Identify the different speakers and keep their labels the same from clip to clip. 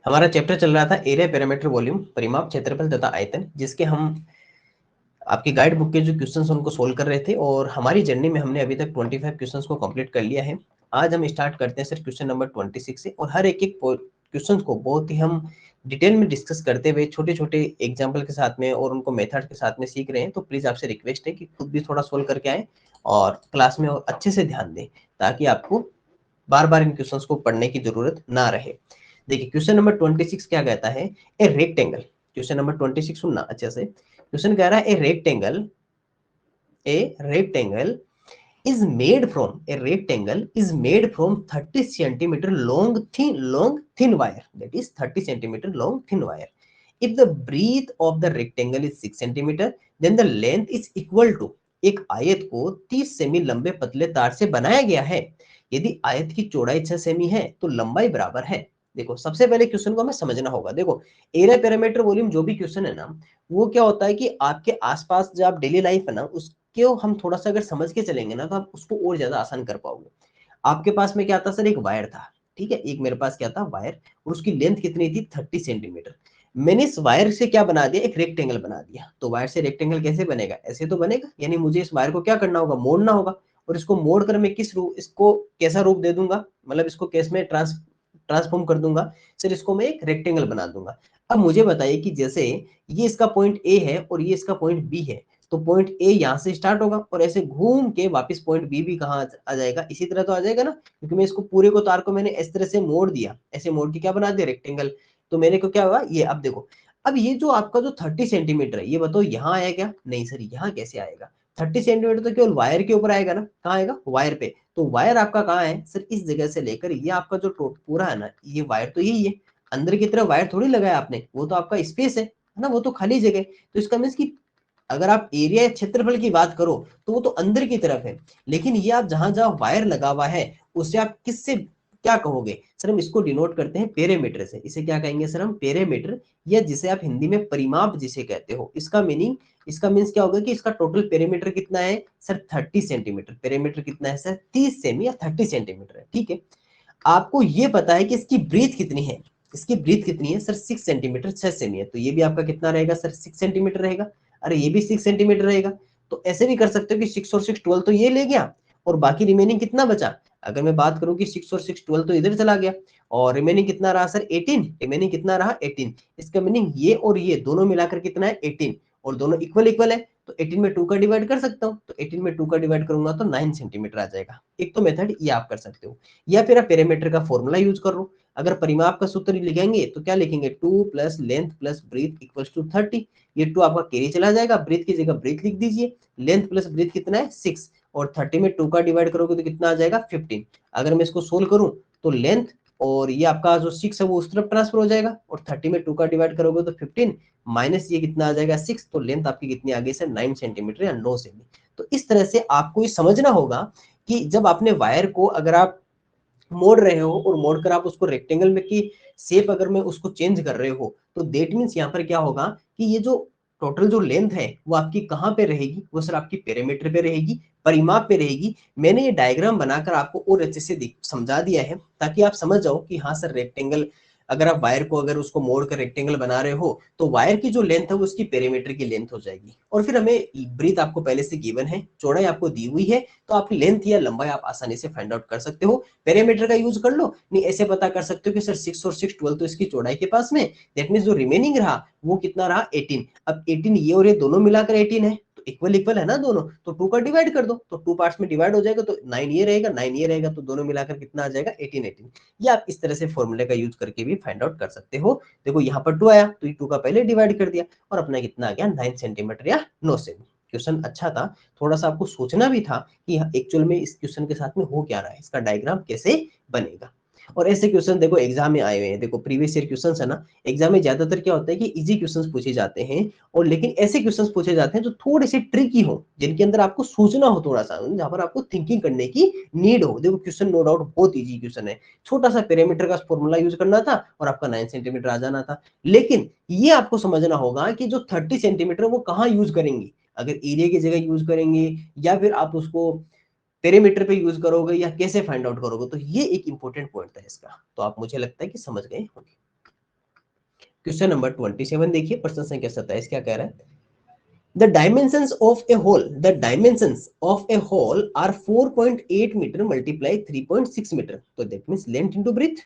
Speaker 1: हमारा चैप्टर चल रहा था एरिया, पैरामीटर, वॉल्यूम, परिमाप, क्षेत्रफल तथा आयतन, जिसके हम आपकी गाइड बुक के जो क्वेश्चंस उनको सोल्व कर रहे थे। और हमारी जर्नी में हमने अभी तक 25 क्वेश्चंस को कंप्लीट कर लिया है। आज हम स्टार्ट करते हैं सर क्वेश्चन नंबर 26 से, और हर एक एक क्वेश्चन को बहुत ही हम डिटेल में डिस्कस करते हुए छोटे छोटे एग्जाम्पल के साथ में और उनको मेथड के साथ में सीख रहे हैं। तो प्लीज आपसे रिक्वेस्ट है कि खुद भी थोड़ा सोल्व करके आए और क्लास में और अच्छे से ध्यान दें, ताकि आपको बार बार इन क्वेश्चंस को पढ़ने की जरूरत ना रहे। देखिए क्वेश्चन नंबर 26 क्या कहता है, ए रेक्टेंगल। क्वेश्चन नंबर 26 सुनना अच्छे से। क्वेश्चन कह रहा है a rectangle is made from 30 centimeter long thin wire, that is 30 centimeter long thin wire. If the breadth of the rectangle is 6 centimeter, then the length is equal to, एक आयत को 30 semi लंबे पतले तार से बनाया गया है। यदि आयत की चौड़ाई 6 सेमी है तो लंबाई बराबर है। देखो सबसे पहले क्वेश्चन को हमें समझना होगा। देखो एरिया, पैरामीटर, वॉल्यूम जो भी क्वेश्चन है ना, वो क्या होता है कि आपके आसपास जो आप डेली लाइफ है ना, क्यों हम थोड़ा सा अगर समझ के चलेंगे ना, तो आप उसको और ज्यादा आसान कर पाओगे। आपके पास में क्या था सर, एक वायर था, ठीक है, एक मेरे पास क्या था, वायर, और उसकी लेंथ कितनी थी, 30 सेंटीमीटर। मैंने इस वायर से क्या बना दिया, एक रेक्टेंगल बना दिया। तो वायर से रेक्टेंगल कैसे बनेगा, ऐसे तो बनेगा, यानी मुझे इस वायर को क्या करना होगा, मोड़ना होगा। और इसको मोड़ कर मैं किस रूप, इसको कैसा रूप दे दूंगा, मतलब इसको कैसे में ट्रांसफॉर्म कर दूंगा सर, इसको मैं एक रेक्टेंगल बना दूंगा। अब मुझे बताइए कि जैसे ये इसका पॉइंट ए है और ये इसका पॉइंट बी है, तो पॉइंट ए यहाँ से स्टार्ट होगा और ऐसे घूम के वापस पॉइंट बी भी कहाँ आ जाएगा, इसी तरह तो आ जाएगा ना, क्योंकि मैं इसको पूरे को तार को मैंने इस तरह से मोड़ दिया, ऐसे मोड़ के क्या बना दिया, रेक्टेंगल। तो मेरे को क्या हुआ ये, अब देखो, अब ये जो आपका जो 30 सेंटीमीटर है, ये बताओ यहाँ आया क्या, नहीं सर यहाँ कैसे आएगा। 30 सेंटीमीटर तो केवल वायर के ऊपर आएगा ना, कहाँ आएगा, वायर पे। तो वायर आपका कहाँ है सर, इस जगह से लेकर ये आपका जो पूरा है ना, ये वायर तो यही है। अंदर की तरफ वायर थोड़ी लगाया आपने, वो तो आपका स्पेस है ना, वो तो खाली जगह। तो इसका मीन्स कि अगर आप एरिया या क्षेत्रफल की बात करो तो वो तो अंदर की तरफ है, लेकिन ये आप जहां जहां वायर लगा हुआ है उससे आप किससे क्या कहोगे सर, हम इसको डिनोट करते हैं पेरीमीटर से। इसे क्या कहेंगे सर, हम पेरीमीटर, या जिसे आप हिंदी में परिमाप जिसे कहते हो। इसका मीनिंग, इसका मीन्स क्या होगा कि इसका टोटल पेरीमीटर कितना है सर, 30 सेंटीमीटर। पेरीमीटर कितना है सर, 30 सेमी या 30 सेंटीमीटर है, ठीक है। आपको ये पता है कि इसकी ब्रीथ कितनी है, इसकी ब्रीथ कितनी है सर, 6 सेंटीमीटर, 6 सेमी है, तो ये भी आपका कितना रहेगा सर, 6 सेंटीमीटर रहेगा। अरे ये भी 6 सेंटीमीटर रहेगा। तो ऐसे भी कर सकते हो कि 6 और 6 12, तो ये ले गया, और बाकी रिमेनिंग कितना बचा। अगर मैं बात करूं कि 6 और 6 12 तो इधर चला गया, और रिमेनिंग कितना रहा सर, 18। रिमेनिंग कितना रहा, 18। इसका मीनिंग ये और ये दोनों मिलाकर कितना है, 18, और दोनों इक्वल इक्वल है। तो 18 में 2 का डिवाइड कर सकता हूँ, तो 18 में 2 का डिवाइड करूंगा तो 9 सेंटीमीटर आ जाएगा। एक तो मेथड ये आप कर सकते हो, या फिर आप पेरीमीटर का फॉर्मूला यूज कर लो। अगर परिमाप का सूत्र लिखेंगे तो क्या लिखेंगे, 2 plus length plus breadth equals to 30। ये 2 आपका कैरी चला जाएगा, ब्रीथ की जगह ब्रीथ लिख दीजिए। लेंथ प्लस ब्रीथ कितना है, 6, और 30 में 2 का डिवाइड करोगे तो कितना आ जाएगा, 15। अगर मैं इसको सोल्व करूं तो लेंथ और ये आपका जो 6 है वो उस तरफ ट्रांसफर हो जाएगा, और 30 में 2 का डिवाइड करोगे तो 15, माइनस ये कितना आ जाएगा, 6। तो लेंथ आपकी कितनी आ गई सर, 9 सेंटीमीटर या 9 सेमी। तो इस तरह से आपको ये समझना होगा कि जब आपने वायर को अगर आप मोड़ रहे हो और मोड़कर आप उसको रेक्टेंगल में की शेप अगर में उसको चेंज कर रहे हो, तो देट मीन्स यहाँ पर क्या होगा कि ये जो टोटल जो लेंथ है वो आपकी कहाँ पे रहेगी, वो सर आपकी पेरीमीटर पे रहेगी, परिमाप पे रहेगी। मैंने ये डायग्राम बनाकर आपको और अच्छे से समझा दिया है, ताकि आप समझ जाओ कि हाँ सर रेक्टेंगल, अगर आप वायर को अगर उसको मोड़ कर रेक्टेंगल बना रहे हो तो वायर की जो लेंथ है वो उसकी पेरीमीटर की लेंथ हो जाएगी। और फिर हमें ब्रीथ आपको पहले से गिवन है, चौड़ाई आपको दी हुई है, तो आप लेंथ या लंबाई आप आसानी से फाइंड आउट कर सकते हो। पेरीमीटर का यूज कर लो, नहीं ऐसे पता कर सकते हो कि सर 6 और 6 12 तो इसकी चौड़ाई के पास में, दैट मींस जो रिमेनिंग रहा वो कितना रहा, 18। अब 18 ये और ये दोनों मिलाकर 18 है, तो इक्वल इक्वल है ना दोनों, तो 2 का डिवाइड कर दो, तो 2 पार्ट्स में डिवाइड हो जाएगा, तो 9 ये रहेगा, 9 ये रहेगा, तो दोनों मिलाकर कितना आ जाएगा, 18 18। ये आप इस तरह से फॉर्मूले का यूज करके भी फाइंड आउट कर सकते हो। देखो यहाँ पर 2 आया तो ये 2 का पहले डिवाइड कर दिया, और अपना कितना आ गया, 9 सेंटीमीटर या 9 सेमी। क्वेश्चन अच्छा था, थोड़ा सा आपको सोचना भी था कि एक्चुअल में इस क्वेश्चन के साथ में हो क्या रहा है, इसका डायग्राम कैसे बनेगा। और ऐसे क्वेश्चन देखो एग्जाम में आए हुए हैं, देखो प्रीवियस ईयर क्वेश्चन है ना, एग्जाम में ज्यादातर क्या होता है कि इजी क्वेश्चंस पूछे जाते हैं, और लेकिन ऐसे क्वेश्चंस पूछे जाते हैं जो थोड़े से ट्रिकी हो, जिनके अंदर आपको सोचना हो थोड़ा सा, जहां पर आपको थिंकिंग करने की नीड हो। देखो क्वेश्चन नो डाउट बहुत इजी क्वेश्चन है, छोटा सा पेरीमीटर का फॉर्मूला यूज करना था और आपका 9 सेंटीमीटर आ जाना था। लेकिन ये आपको समझना होगा कि जो 30 सेंटीमीटर वो कहाँ यूज करेंगे, अगर एरिया की जगह यूज करेंगे, या फिर आप उसको पेरीमीटर पे यूज करोगे, या कैसे फाइंड आउट करोगे। तो ये एक इंपॉर्टेंट पॉइंट है इसका, तो आप मुझे लगता है कि समझ गए होंगे। क्वेश्चन नंबर 27 देखिए, प्रश्न संख्या 27 क्या कह रहा है? The dimensions of a hole are 4.8 meter multiply 3.6 meter. So that means length into breadth.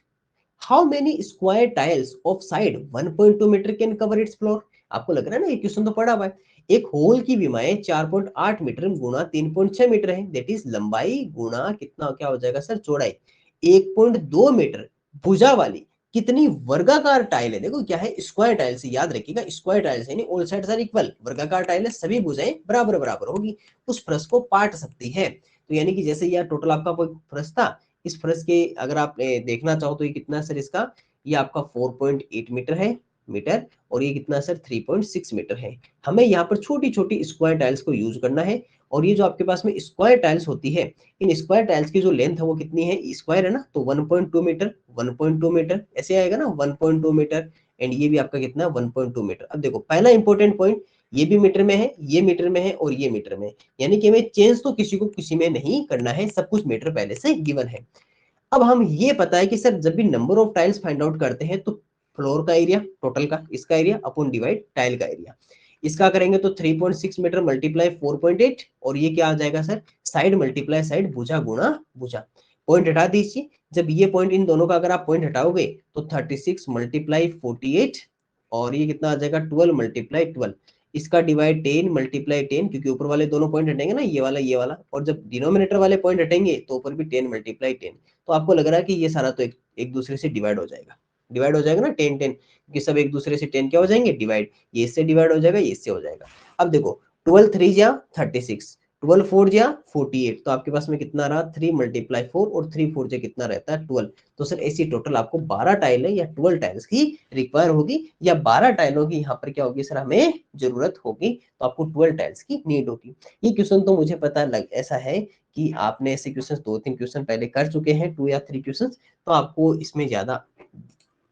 Speaker 1: How many square tiles of side 1.2 metre can cover its floor? आपको लग रहा है ना ये क्वेश्चन तो पढ़ा हुआ है। एक होल की विमाएं 4.8 मीटर गुणा 3.6 मीटर है, दैट इज लंबाई गुणा कितना क्या हो जाएगा सर, चौड़ाई 1.2 मीटर। भुजा वाली कितनी वर्गाकार टाइल है, देखो क्या है, स्क्वायर टाइल से याद रखिएगा, स्क्वायर टाइल से यानी ऑल साइड्स आर इक्वल, वर्गाकार टाइल है, सभी भुजाएं बराबर बराबर होगी, उस फर्श को पाट सकती है। तो यानी कि जैसे यार टोटल आपका कोई फर्श था, इस फर्श के अगर आप देखना चाहो तो ये कितना सर इसका, ये आपका 4.8 मीटर है मीटर, और ये कितना सर 3.6 मीटर है। हमें यहाँ पर छोटी छोटी स्क्वायर टाइल्स को यूज करना है, और ये जो आपके पास में स्क्वायर टाइल्स होती है, इन स्क्वायर टाइल्स की जो लेंथ है वो कितनी है, स्क्वायर है ना, तो 1.2 मीटर, 1.2 मीटर ऐसे आएगा ना, 1.2 मीटर, एंड ये भी आपका कितना 1.2 मीटर। अब देखो पहला इंपॉर्टेंट पॉइंट, ये भी मीटर में है, ये मीटर में है, और ये मीटर में है, यानी कि हमें चेंज तो किसी को किसी में नहीं करना है, सब कुछ मीटर पहले से गिवन है। अब हम ये पता है कि सर जब भी number of tiles find out करते हैं तो फ्लोर का एरिया टोटल का, इसका एरिया अपॉन डिवाइड टाइल का एरिया, इसका करेंगे तो 3.6 मीटर मल्टीप्लाई 4.8, और ये क्या आ जाएगा सर, साइड मल्टीप्लाई साइड, भुजा गुणा भुजा। पॉइंट हटा दीजिए, जब ये पॉइंट इन दोनों का अगर आप पॉइंट हटाओगे तो 36 मल्टीप्लाई 48, और ये कितना आ जाएगा 12 मल्टीप्लाई 12, इसका डिवाइड 10 मल्टीप्लाई 10, क्योंकि ऊपर वाले दोनों पॉइंट हटेंगे ना, ये वाला, और जब डिनोमिनेटर वाले पॉइंट हटेंगे तो ऊपर भी 10 मल्टीप्लाई 10। तो आपको लग रहा है कि ये सारा तो एक दूसरे से डिवाइड हो जाएगा, डिवाइड हो जाएगा ना 10 10, क्योंकि सब एक दूसरे से 10 क्या हो जाएंगे, डिवाइड, ये इससे डिवाइड हो जाएगा, ये इससे हो जाएगा। अब देखो 12 3 जा 36, 12 4 जा 48, तो आपके पास में कितना रहा 3 मल्टीप्लाई 4, और 3 4 जा कितना रहता है 12। तो सर ऐसी टोटल आपको 12 टाइल है या 12 टाइल्स की रिक्वायर होगी, या 12 टाइलों की यहाँ पर क्या होगी सर हमें जरूरत होगी, तो आपको 12 टाइल्स की नीड होगी। ये क्वेश्चन तो मुझे पता लग ऐसा है कि आपने ऐसे क्वेश्चन 2-3 क्वेश्चन पहले कर चुके हैं, 2 या 3 क्वेश्चन, तो आपको इसमें ज्यादा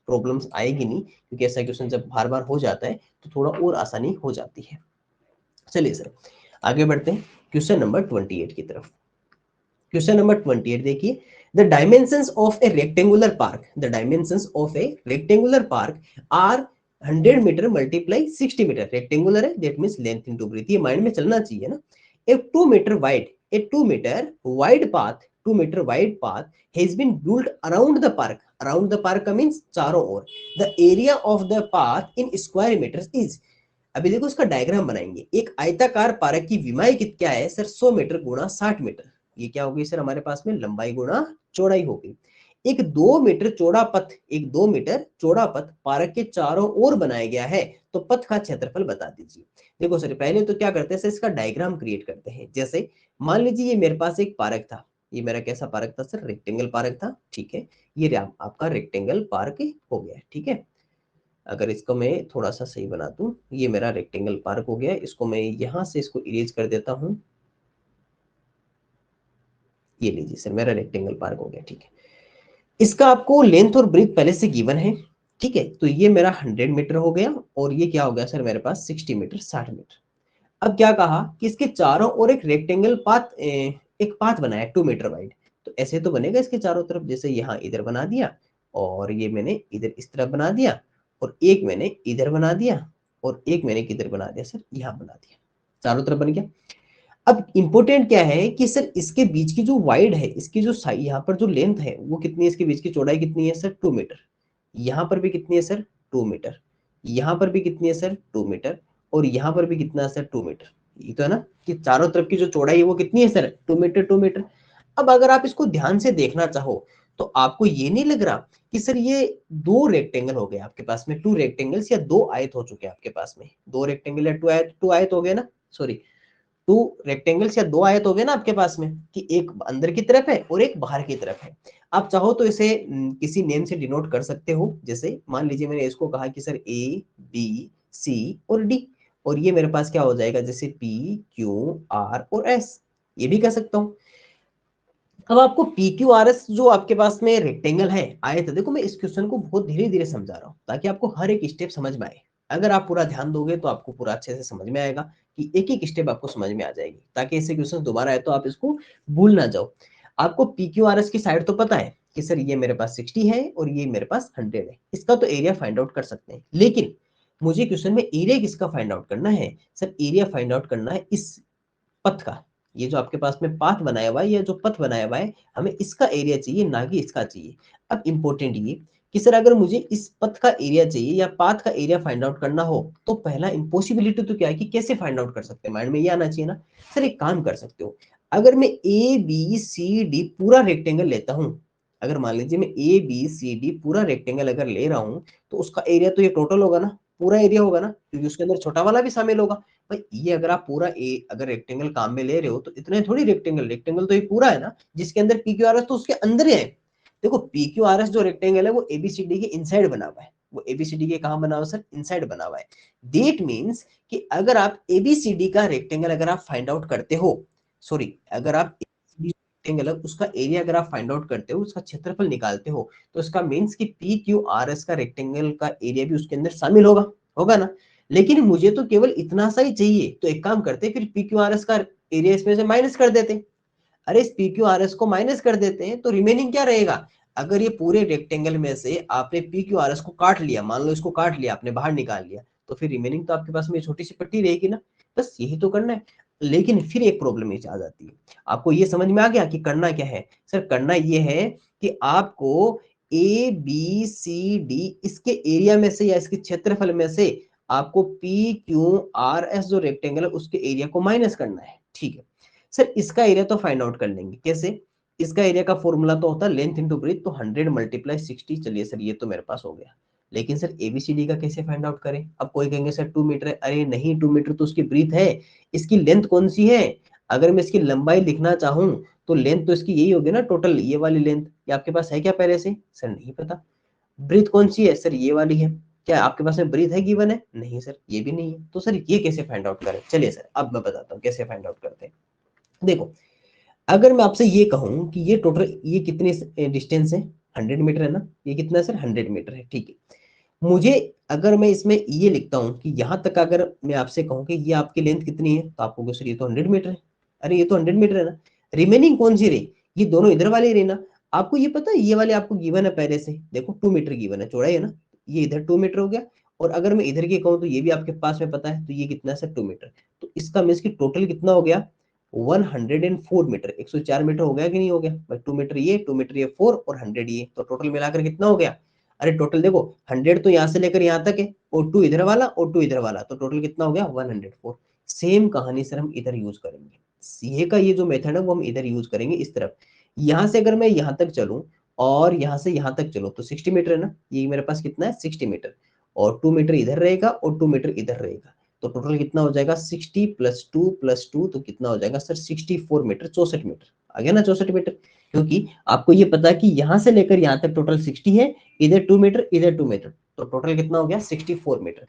Speaker 1: प्रॉब्लम्स आएगी नहीं, क्योंकि ऐसा क्वेश्चन जब बार बार हो जाता है तो थोड़ा और आसानी हो जाती है। चलिए सर आगे बढ़ते हैं क्वेश्चन नंबर 28 की तरफ। क्वेश्चन नंबर 28 देखिए, the dimensions of a rectangular park, the dimensions of a rectangular park are 100 metre multiply 60 metre, rectangular है that means length into breadth, ये माइंड में चलना चाहिए ना। A 2 metre wide, a 2 metre wide path, 2 metre wide path has been built around the park, around the park का means चारों ओर, the area of the path in square metres is, अभी देखो इसका डायग्राम बनाएंगे, एक आयताकार पार्क की विमाई क्या है सर 100 मीटर गुणा 60 मीटर, ये क्या होगी सर हमारे पास में लंबाई गुणा चौड़ाई होगी। एक 2 मीटर चौड़ा पथ, एक 2 मीटर चौड़ा पथ पार्क के चारों ओर बनाया गया है, तो पथ का क्षेत्रफल बता दीजिए। देखो सर पहले तो क्या करते हैं सर, इसका डायग्राम क्रिएट करते हैं। जैसे मान लीजिए ये मेरे पास एक पार्क था, ये मेरा कैसा पार्क था सर, रेक्टेंगल पार्क था, ठीक है, ये आपका रेक्टेंगल पार्क हो गया, ठीक है। अगर इसको मैं थोड़ा सा सही बना दूं, ये मेरा रेक्टेंगल पार्क हो गया, इसको मैं यहां से इसको इरेज कर देता हूं, ये लीजिए सर मेरा रेक्टेंगल पार्क हो गया, ठीक है। इसका आपको लेंथ और ब्रेथ पहले से गिवन है, ठीक है, तो ये मेरा 100 मीटर हो गया, और ये क्या हो गया सर मेरे पास 60 मीटर 60 मीटर। अब क्या कहा कि इसके चारों ओर एक रेक्टेंगल पाथ, एक पाथ बनाया 2 मीटर वाइड, तो ऐसे तो बनेगा इसके चारों तरफ, जैसे यहाँ इधर बना दिया, और ये मैंने इधर इस तरफ बना दिया, और एक मैंने इधर बना दिया, और एक मैंने किधर बना दिया सर, यहाँ बना दिया, चारों तरफ बन गया। अब इंपॉर्टेंट क्या है कि सर इसके बीच की जो वाइड है, इसकी जो यहाँ पर जो लेंथ है वो कितनी है, इसके बीच की चौड़ाई कितनी है सर 2 मीटर, यहाँ पर भी कितनी है सर 2 मीटर, यहाँ पर भी कितनी है सर 2 मीटर, और यहाँ पर भी कितना है सर 2 मीटर। ये तो है ना कि चारों तरफ की जो चौड़ाई है वो कितनी है सर 2 मीटर 2 मीटर। अब अगर आप इसको ध्यान से देखना चाहो तो आपको ये नहीं लग रहा कि सर ये दो रेक्टेंगल हो गए आपके पास में, 2 रेक्टेंगल्स या 2 आयत हो चुके हैं आपके पास में, 2 रेक्टेंगल या 2 आयत हो गए ना, सॉरी 2 रेक्टेंगल्स या 2 आयत हो गए ना आपके पास में, कि एक अंदर की तरफ है और एक बाहर की तरफ है। आप चाहो तो इसे किसी नेम से डिनोट कर सकते हो, जैसे मान लीजिए मैंने इसको कहा कि सर ए बी सी और डी, और ये मेरे पास क्या हो जाएगा जैसे पी क्यू आर और एस, ये भी कह सकता हूँ। अब आपको पी क्यू आर एस जो आपके पास में रेक्टेंगल है आयत, देखो मैं इस क्वेश्चन को बहुत धीरे धीरे समझा रहा हूँ ताकि आपको हर एक स्टेप समझ में आए। अगर आप पूरा ध्यान दोगे तो आपको पूरा अच्छे से समझ में आएगा, कि एक एक स्टेप आपको समझ में आ जाएगी, ताकि ऐसे क्वेश्चन दोबारा आए तो आप इसको भूल ना जाओ। आपको पी क्यू आर एस की साइड तो पता है, कि सर ये मेरे पास 60 है और ये मेरे पास 100 है, इसका तो एरिया फाइंड आउट कर सकते हैं, लेकिन मुझे क्वेश्चन में एरिया किसका फाइंड आउट करना है? सर एरिया फाइंड आउट करना है इस पथ का। ये जो आपके पास में पाथ बनाया हुआ है, ये जो पथ बनाया हुआ है, हमें इसका एरिया चाहिए, ना कि इसका चाहिए। अब इंपॉर्टेंट ये कि सर अगर मुझे इस पथ का एरिया चाहिए या पाथ का एरिया फाइंड आउट करना हो, तो पहला इम्पॉसिबिलिटी तो क्या है कि कैसे फाइंड आउट कर सकते हैं, माइंड में ये आना चाहिए ना। सर एक काम कर सकते हो, अगर मैं ए बी सी डी पूरा रेक्टेंगल लेता हूं, अगर मान लीजिए मैं ए बी सी डी पूरा रेक्टेंगल अगर ले रहा हूं, तो उसका एरिया तो ये टोटल होगा ना, पूरा एरिया होगा ना, क्योंकि उसके अंदर छोटा वाला भी शामिल होगा। भाई ये अगर आप पूरा ए अगर रेक्टेंगल काम में ले रहे हो, तो इतने थोड़ी रेक्टेंगल, रेक्टेंगल तो ये पूरा है ना, जिसके अंदर पी क्यू आर एस तो उसके अंदर ही है। देखो पी क्यू आर एस जो रेक्टेंगल है वो एबीसीडी के इनसाइड बना हुआ है, वो एबीसीडी के कहां बना हुआ है सर? इनसाइड बना हुआ है। देट मीन्स कि अगर आप एबीसीडी का रेक्टेंगल अगर आप फाइंड आउट करते हो, सॉरी अगर आप रेक्टेंगल उसका एरिया अगर आप फाइंड आउट करते हो, उसका क्षेत्रफल निकालते हो, तो इसका मीन्स कि पी क्यू आर एस का रेक्टेंगल का एरिया भी उसके अंदर शामिल होगा, होगा ना। लेकिन मुझे तो केवल इतना सा ही चाहिए, तो एक काम करते फिर पी क्यू आर एस का एरिया इसमें से माइनस कर देते। अरे इस पी क्यू आर एस को माइनस कर देते हैं तो रिमेनिंग क्या रहेगा? अगर ये पूरे रेक्टेंगल में से आपने पी क्यू आर एस को काट लिया, मान लो इसको काट लिया आपने, बाहर निकाल लिया, तो फिर रिमेनिंग तो आपके पास में छोटी सी पट्टी रहेगी ना। बस यही तो करना है। लेकिन फिर एक प्रॉब्लम ये आ जाती है, आपको ये समझ में आ गया कि करना क्या है? सर करना ये है कि आपको ए बी सी डी इसके एरिया में से या इसके क्षेत्रफल में से आपको पी क्यू आर एस जो रेक्टेंगल है उसके एरिया को माइनस करना है। ठीक है सर, इसका एरिया तो फाइंड आउट कर लेंगे कैसे? इसका एरिया का फॉर्मूला तो होता है लेंथ इंटू ब्रेथ, तो 100 मल्टीप्लाई 60। चलिए सर ये तो मेरे पास हो गया, लेकिन सर एबीसीडी का कैसे फाइंड आउट करें? अब कोई कहेंगे सर 2 मीटर है, अरे नहीं 2 मीटर तो उसकी ब्रीथ है, इसकी लेंथ कौन सी है? अगर मैं इसकी लंबाई लिखना चाहूं, तो लेंथ तो इसकी यही होगी ना टोटल, ये वाली लेंथ। ये आपके पास है क्या पहले से? सर नहीं पता। ब्रीथ कौन सी है? सर ये वाली है। क्या आपके पास में ब्रीथ है गिवन है? नहीं सर ये भी नहीं है। तो सर ये कैसे फाइंड आउट करें? चलिए सर अब मैं बताता हूँ कैसे फाइंड आउट करते हैं। देखो अगर मैं आपसे ये कहूं कि ये टोटल ये कितनी डिस्टेंस है, 100 मीटर है ना, ये कितना है सर? 100 मीटर है। ठीक है, मुझे अगर मैं इसमें ये लिखता हूं कि यहां तक अगर मैं आपसे कहूं कि ये आपकी लेंथ कितनी है, तो आप कहोगे सर ये तो 100 मीटर है। अरे ये तो 100 मीटर है ना, रिमेनिंग कौन सी रही? ये दोनों इधर वाले रही ना। आपको ये पता है ये वाले आपको गिवन है पहले से, देखो 2 मीटर गिवन है, चौड़ाई है ना, ये इधर 2 मीटर हो गया। और अगर मैं इधर की कहूँ तो ये भी आपके पास में पता है, तो ये कितना है सर? 2 मीटर। तो इसका मीन्स की टोटल कितना हो गया? 104 मीटर, 104 मीटर हो गया कि नहीं हो गया भाई? 2 मीटर ये, 2 मीटर ये 4 और 100 ये, तो टोटल मिलाकर कितना हो गया? अरे टोटल देखो 100 तो यहाँ से लेकर यहाँ तक है, और 2 इधर वाला और 2 इधर वाला, तो टोटल कितना हो गया? 104। सेम कहानी सर हम इधर यूज करेंगे, सीए का ये जो मेथड है वो हम इधर यूज करेंगे इस तरफ। यहाँ से अगर मैं यहाँ तक चलूं और यहाँ से यहाँ तक चलूं, तो 60 मीटर है ना, ये मेरे पास कितना है? 60 मीटर। और 2 मीटर इधर रहेगा और 2 मीटर इधर रहेगा, तो टोटल कितना हो जाएगा? 60 प्लस 2 तो कितना हो जाएगा सर? 64 मीटर, 64 मीटर आ गया ना, 64 मीटर। क्योंकि आपको ये पता है कि यहाँ से लेकर यहाँ तक टोटल 60 है, इधर 2 मीटर इधर 2 मीटर, तो टोटल कितना हो गया? 64 मीटर।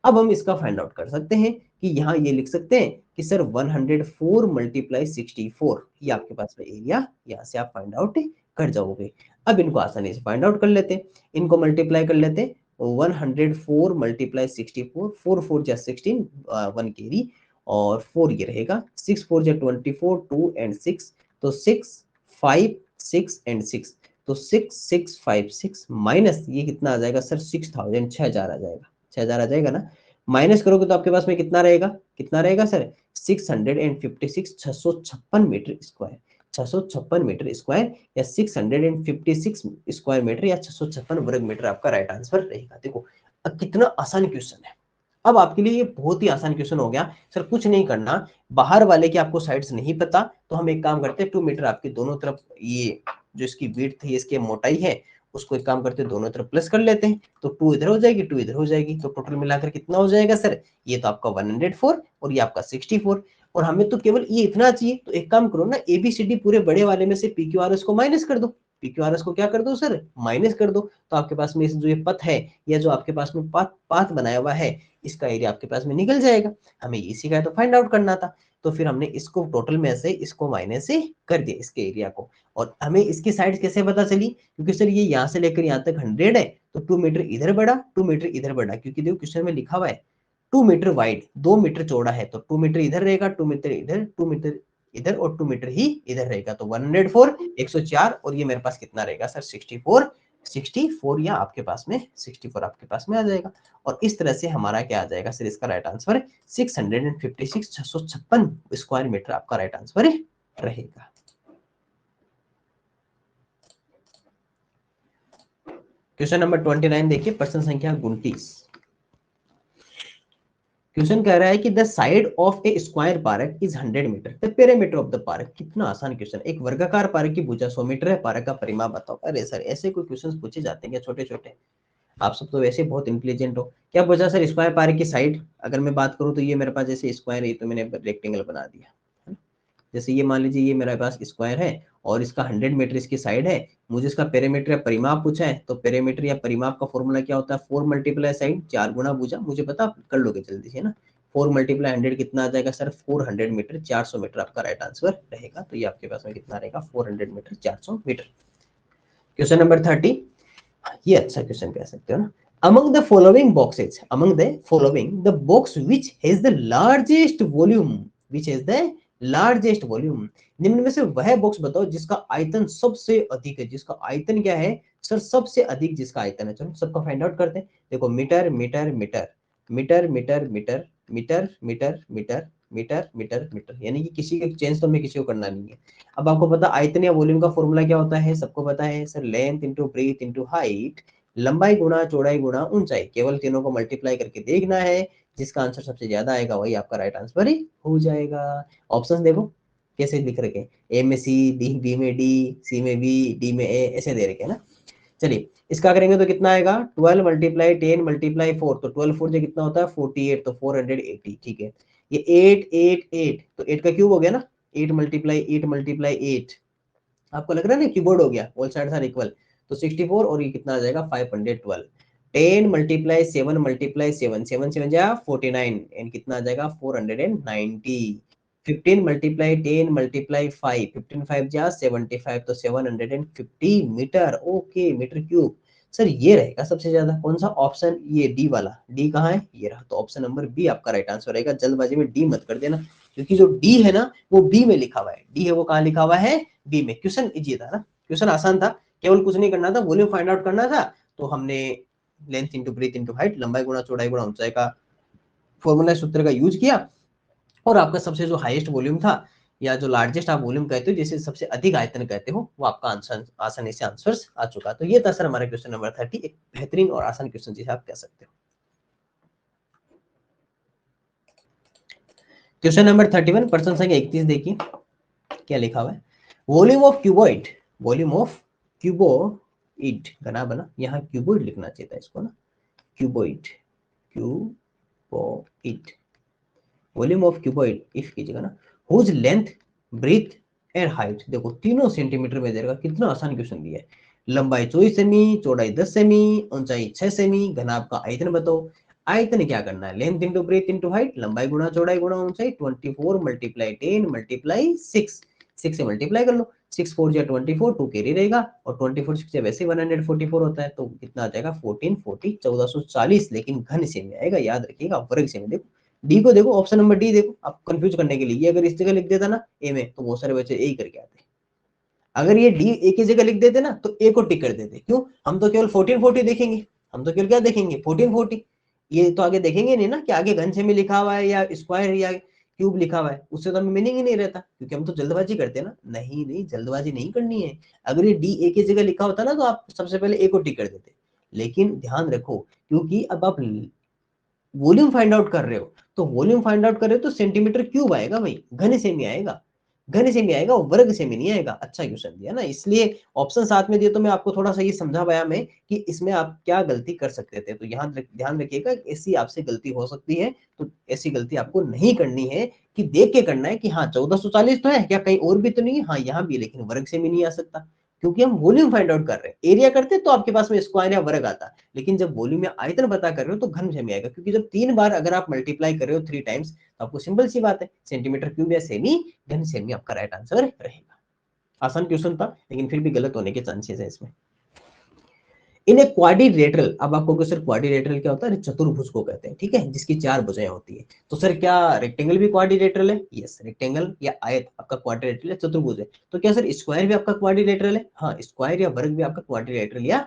Speaker 1: अब हम इसका फाइंड आउट कर सकते हैं कि यहाँ ये लिख सकते हैं कि सर 104 मल्टीप्लाई 64, ये आपके पास में एरिया, यहाँ से आप फाइंड आउट कर जाओगे। अब इनको आसानी से फाइंड आउट कर लेते हैं, इनको मल्टीप्लाई कर लेते हैं। 104 मल्टीप्लाई 64, 4 4 जा 16, 1 कैरी, और 4 ये रहेगा, 6 4 जा 24, 2 एंड 6, तो 6 5 6 एंड 6, तो 6656 माइनस ये कितना आ जाएगा सर? 6000, 6000 आ जाएगा, 6000 आ जाएगा ना। माइनस करोगे तो आपके पास में कितना रहेगा? कितना रहेगा sir? 656, 656 metre square, 656 metre square या 656 स्क्वायर मीटर या 656 वर्ग मीटर आपका राइट आंसर रहेगा। देखो अब कितना आसान क्वेश्चन है। अब आपके लिए ये बहुत ही आसान क्वेश्चन हो गया। सर कुछ नहीं करना, बाहर वाले की आपको साइड्स नहीं पता, तो हम एक काम करते हैं 2 मीटर आपके दोनों तरफ, ये जो इसकी विड्थ है, इसकी मोटाई है, उसको एक काम करते हैं दोनों तरफ प्लस कर लेते हैं, तो 2 इधर हो जाएगी 2 इधर हो जाएगी, तो टोटल मिलाकर कितना हो जाएगा सर? ये तो आपका 104 और ये आपका 64, और हमें तो केवल ये इतना चाहिए। तो एक काम करो ना, एबीसीडी पूरे बड़े वाले में से पीक्यूआरएस को माइनस कर दो, पीक्यूआरएस को क्या कर दो सर? माइनस कर दो। तो आपके पास में जो ये पथ है या जो आपके पास में पाथ पाथ बनाया हुआ है, इसका एरिया आपके पास में निकल जाएगा। हमें ये सीखा है तो फाइंड आउट करना था, तो फिर हमने इसको टोटल में से इसको माइनस से कर दिया इसके एरिया को। और हमें इसकी साइड कैसे पता चली? क्योंकि सर ये यहाँ से लेकर यहाँ तक 100 है, तो 2 मीटर इधर बढ़ा 2 मीटर इधर बढ़ा, क्योंकि देखो क्वेश्चन में लिखा हुआ है 2 मीटर वाइड, 2 मीटर चौड़ा है, तो 2 मीटर इधर रहेगा 2 मीटर इधर 2 मीटर इधर और 2 मीटर ही इधर रहेगा। तो 104, 104 और ये मेरे पास कितना रहेगा सर 64, 64 या आपके पास में 64 आपके पास में आ जाएगा। और इस तरह से हमारा क्या आ जाएगा सर इसका राइट आंसर 656, 656 स्क्वायर मीटर आपका राइट आंसर रहेगा। क्वेश्चन नंबर 29 देखिए, प्रश्न संख्या 29। क्वेश्चन कह रहा है कि the side of a square park is 100 metre, the perimeter of the park. कितना आसान क्वेश्चन। एक वर्गाकार पार्क की भुजा 100 मीटर है, पार्क का परिमाप बताओ। अरे सर ऐसे कोई क्वेश्चंस पूछे जाते हैं क्या छोटे छोटे? आप सब तो वैसे बहुत इंटेलिजेंट हो। क्या पूछा सर? स्क्वायर पार्क की साइड अगर मैं बात करूं तो ये मेरे पास जैसे स्क्वायर है तो मैंने रेक्टेंगल बना दिया। जैसे ये मान लीजिए ये मेरे पास स्क्वायर है और इसका 100 मीटर इसकी साइड है। मुझे इसका पेरीमीटर या परिमाप पूछा है, तो पेरीमीटर या परिमाप का फॉर्मूला क्या होता है? 4 मल्टीप्लाई साइड, 4 गुना भुजा। मुझे पता, कर लोगे जल्दी से ना। 4 मल्टीप्लाई 100 कितना आ जाएगा सर? 400 मीटर, 400 मीटर आपका राइट आंसर रहेगा। तो ये आपके पास में कितना रहेगा? 400 मीटर, 400 मीटर। क्वेश्चन नंबर 30, ये अच्छा क्वेश्चन कह सकते हो ना। Among the following boxes, among the following, the box which has the largest volume, which has the largest volume, निम्न में से वह बॉक्स बताओ जिसका आयतन सबसे अधिक है। जिसका आयतन क्या है सर? सबसे अधिक जिसका आयतन है। चलो सबका फाइंड आउट करते हैं। देखो metre metre metre metre metre metre metre metre metre metre metre metre, यानी कि किसी का चेंज तो हमें किसी को करना नहीं है। अब आपको पता आयतन या वॉल्यूम का फॉर्मूला क्या होता है? सबको पता है sir, length into breadth into height, लंबाई गुणा चौड़ाई गुणा ऊंचाई। केवल तीनों को मल्टीप्लाई करके देखना है, जिसका आंसर सबसे ज्यादा आएगा वही आपका राइट आंसर ही हो जाएगा। ऑप्शंस देखो कैसे लिख रखे, ए में सी, बी में डी, सी में बी, डी में ए, ऐसे दे रखे ना। चलिए इसका करेंगे तो कितना आएगा? 12 मल्टीप्लाई 10 मल्टीप्लाई 4, तो 12 4 से कितना होता है? 48, तो 480। ठीक है, ये 8 8 8, तो 8 का क्यूब हो गया ना। 8 मल्टीप्लाई 8 मल्टीप्लाई 8, आपको लग रहा है ना कीबोर्ड हो गया, ऑल साइड आर इक्वल। तो 64 और ये कितना आ जाएगा? 512। 10 मल्टीप्लाई 7 मल्टीप्लाई 7, 7 7 जा 49 एंड कितना आ जाएगा? 490। 15 मल्टीप्लाई 10 मल्टीप्लाई 5, 15 5 जा 75, तो 750 metre. Okay, metre cube. Sir ये रहेगा सबसे ज्यादा। कौन सा ऑप्शन? ये डी वाला। डी कहाँ है? ये रहा। तो ऑप्शन नंबर बी आपका राइट आंसर रहेगा। जल्दबाजी में डी मत कर देना, क्योंकि जो डी है ना वो बी में लिखा हुआ है। डी है वो कहाँ लिखा हुआ है? बी में। क्वेश्चन इजी था ना, क्वेश्चन आसान था, केवल कुछ नहीं करना था, वॉल्यूम फाइंड आउट करना था। तो हमने length into breadth into height, लंबाई गुणा चौड़ाई गुणा ऊंचाई का फॉर्मूला सूत्र का यूज किया, और आपका सबसे जो हाईएस्ट वॉल्यूम था या जो लार्जेस्ट आप वॉल्यूम कहते हो, जैसे सबसे अधिक आयतन कहते हो, वो आपका आंसर आसानी से आंसर आ चुका। तो ये था सर हमारा क्वेश्चन नंबर 30, एक बेहतरीन और आसान क्वेश्चन जिसे आप कह सकते हो। क्वेश्चन नंबर 31, प्रश्न संख्या 31 देखिए क्या लिखा हुआ है। Volume of cuboid, volume of cuboid बना बना, यहाँ क्यूबॉइड लिखना चाहिए था इसको ना, cuboid, cuboid, volume of cuboid if कीजिएगा ना, whose length breadth and height. देखो तीनों सेंटीमीटर में देगा। कितना आसान क्वेश्चन दिया है। लंबाई 24 सेमी, चौड़ाई 10 सेमी, ऊंचाई 6 सेमी, घनाभ का आयतन बताओ। आयतन क्या करना है? Length into breadth into height, लंबाई गुणा चौड़ाई गुणा ऊंचाई। 24 मल्टीप्लाई 10 मल्टीप्लाई 6, 6 से मल्टीप्लाई कर लो। 6 4 या 24, 2 कैरी रहेगा, और 24 6 वैसे 144 होता है, तो कितना आ जाएगा? 1440, 1440। लेकिन घन सेमी आएगा, याद रखिएगा, वर्ग सेमी। देखो डी को देखो, ऑप्शन नंबर डी देखो, आप कंफ्यूज करने के लिए। ये अगर इस जगह लिख देता ना ए में, तो बहुत सारे बच्चे यही करके आते। अगर ये डी ए की जगह लिख देते ना तो ए को टिक कर देते। क्यों? हम तो केवल 1440 देखेंगे, हम तो केवल क्या देखेंगे? 1440। ये तो आगे देखेंगे नहीं ना कि आगे घन सेमी लिखा हुआ है या स्क्वायर या क्यूब लिखा हुआ है, उससे तो हमें मीनिंग ही नहीं रहता, क्योंकि हम तो जल्दबाजी करते हैं ना। नहीं नहीं, जल्दबाजी नहीं करनी है। अगर ये डी ए की जगह लिखा होता ना तो आप सबसे पहले ए को टिक कर देते। लेकिन ध्यान रखो, क्योंकि अब आप वॉल्यूम फाइंड आउट कर रहे हो, तो वॉल्यूम फाइंड आउट कर रहे हो तो सेंटीमीटर क्यूब आएगा भाई, घन सेमी आएगा, घन सेमी आएगा, वर्ग सेमी नहीं आएगा। अच्छा क्वेश्चन दिया ना, इसलिए ऑप्शन साथ में दिए तो मैं आपको थोड़ा सा ये समझा पाया मैं कि इसमें आप क्या गलती कर सकते थे। तो यहाँ ध्यान रखिएगा, ऐसी आपसे गलती हो सकती है, तो ऐसी गलती आपको नहीं करनी है, कि देख के करना है कि हाँ 1440 तो है क्या, कहीं और भी तो नहीं है, हाँ यहाँ भी, लेकिन वर्ग सेमी नहीं आ सकता, क्योंकि हम वॉल्यूम फाइंड आउट कर रहे हैं। एरिया करते तो आपके पास में स्क्वायर या वर्ग आता, लेकिन जब वॉल्यूम या आयतन पता कर रहे हो तो घन सेमी आएगा, क्योंकि जब 3 बार अगर आप मल्टीप्लाई कर रहे हो 3 टाइम्स, तो आपको सिंपल सी बात है, सेंटीमीटर क्यूब या सेमी, घन सेमी आपका राइट आंसर रहेगा। आसान क्वेश्चन था, लेकिन फिर भी गलत होने के चांसेस है इसमें। इन ए क्वाड्रिलेटरल, अब आपको सर क्वाड्रिलेटरल क्या होता है, चतुर्भुज को कहते हैं, ठीक है, जिसकी चार भुजाएं होती है। तो सर क्या रेक्टेंगल भी क्वाड्रिलेटरल है? यस, रेक्टेंगल या आयत आपका क्वाड्रिलेटरल है, चतुर्भुज है। तो क्या सर स्क्वायर भी आपका क्वाड्रिलेटरल है? हाँ, स्क्वायर या वर्ग भी आपका क्वाड्रिलेटरल या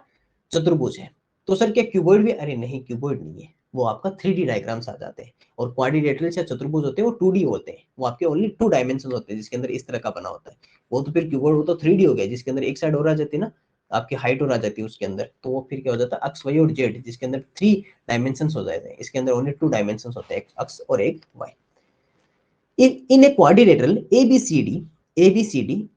Speaker 1: चतुर्भुज है। तो सर क्या क्यूबॉइड भी? अरे नहीं, क्यूबॉइड नहीं है, वो आपका 3D डायग्राम्स आ जाते हैं। और क्वाड्रिलेटरल या चतुर्भुज होते हैं वो 2D होते हैं, वो आपके ओनली 2 डायमेंशन होते हैं, जिसके अंदर इस तरह का बना होता है। वो तो फिर क्यूबॉइड, वो तो 3D हो गया, जिसके अंदर एक साइड और आ जाती है ना, आपकी हाइट और आ जाती है उसके अंदर, तो वो फिर क्या हो जाता है, अक्स वाई और जेड, जिसके अंदर 3 डायमेंशन हो जाते हैं। इसके अंदर ओनली 2 डायमेंशन होते हैं, एक अक्स और एक Y. In a quadrilateral ABCD,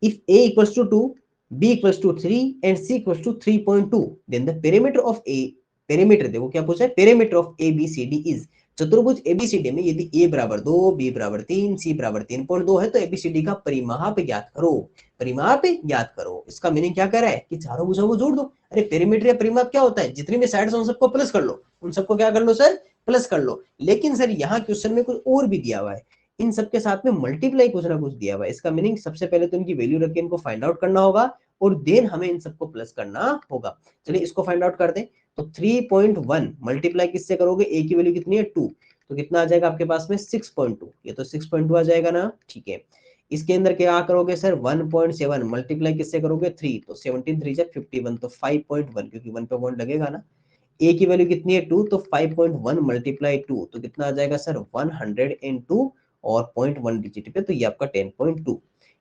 Speaker 1: if A equals to 2, B equals to 3 and C equals to 3.2, then the perimeter of A, perimeter देखो क्या पूछा है, perimeter of ABCD is, चतुर्भुज ABCD में यदि A बराबर 2, B बराबर 3, C बराबर 3.2 है तो ABCD का परिमाप ज्ञात करो। परिमाप ज्ञात करो, इसका मीनिंग क्या कह रहा है कि चारों भुजाओं को जोड़ दो। अरे पेरीमीटर या परिमाप क्या होता है, जितनी भी साइड्स उन सबको प्लस कर लो, उन सबको क्या कर लो सर, प्लस कर लो। लेकिन सर यहाँ क्वेश्चन में कुछ और भी दिया हुआ है, इन सबके साथ में मल्टीप्लाई कुछ ना कुछ दिया हुआ है। इसका मीनिंग सबसे पहले तो इनकी वैल्यू रख के इनको फाइंड आउट करना होगा और देन हमें इन सबको प्लस करना होगा। चलिए इसको फाइंड आउट कर दें। तो 3.1 मल्टीप्लाई किससे करोगे, ए की वैल्यू कितनी है 2, तो कितना आ जाएगा आपके पास में 6.2, ये तो 6.2 आ जाएगा ना, ठीक है। इसके अंदर क्या करोगे सर, 1.7 मल्टीप्लाई किससे करोगे 3, तो 17 3 जा 51, तो 5.1, क्योंकि 1 पे 1 लगेगा ना। ए की वैल्यू कितनी है 2, तो 5.1 मल्टीप्लाई 2, तो कितना आ जाएगा सर 102 और 0.1 डिजिट पे, तो ये आपका 10.2।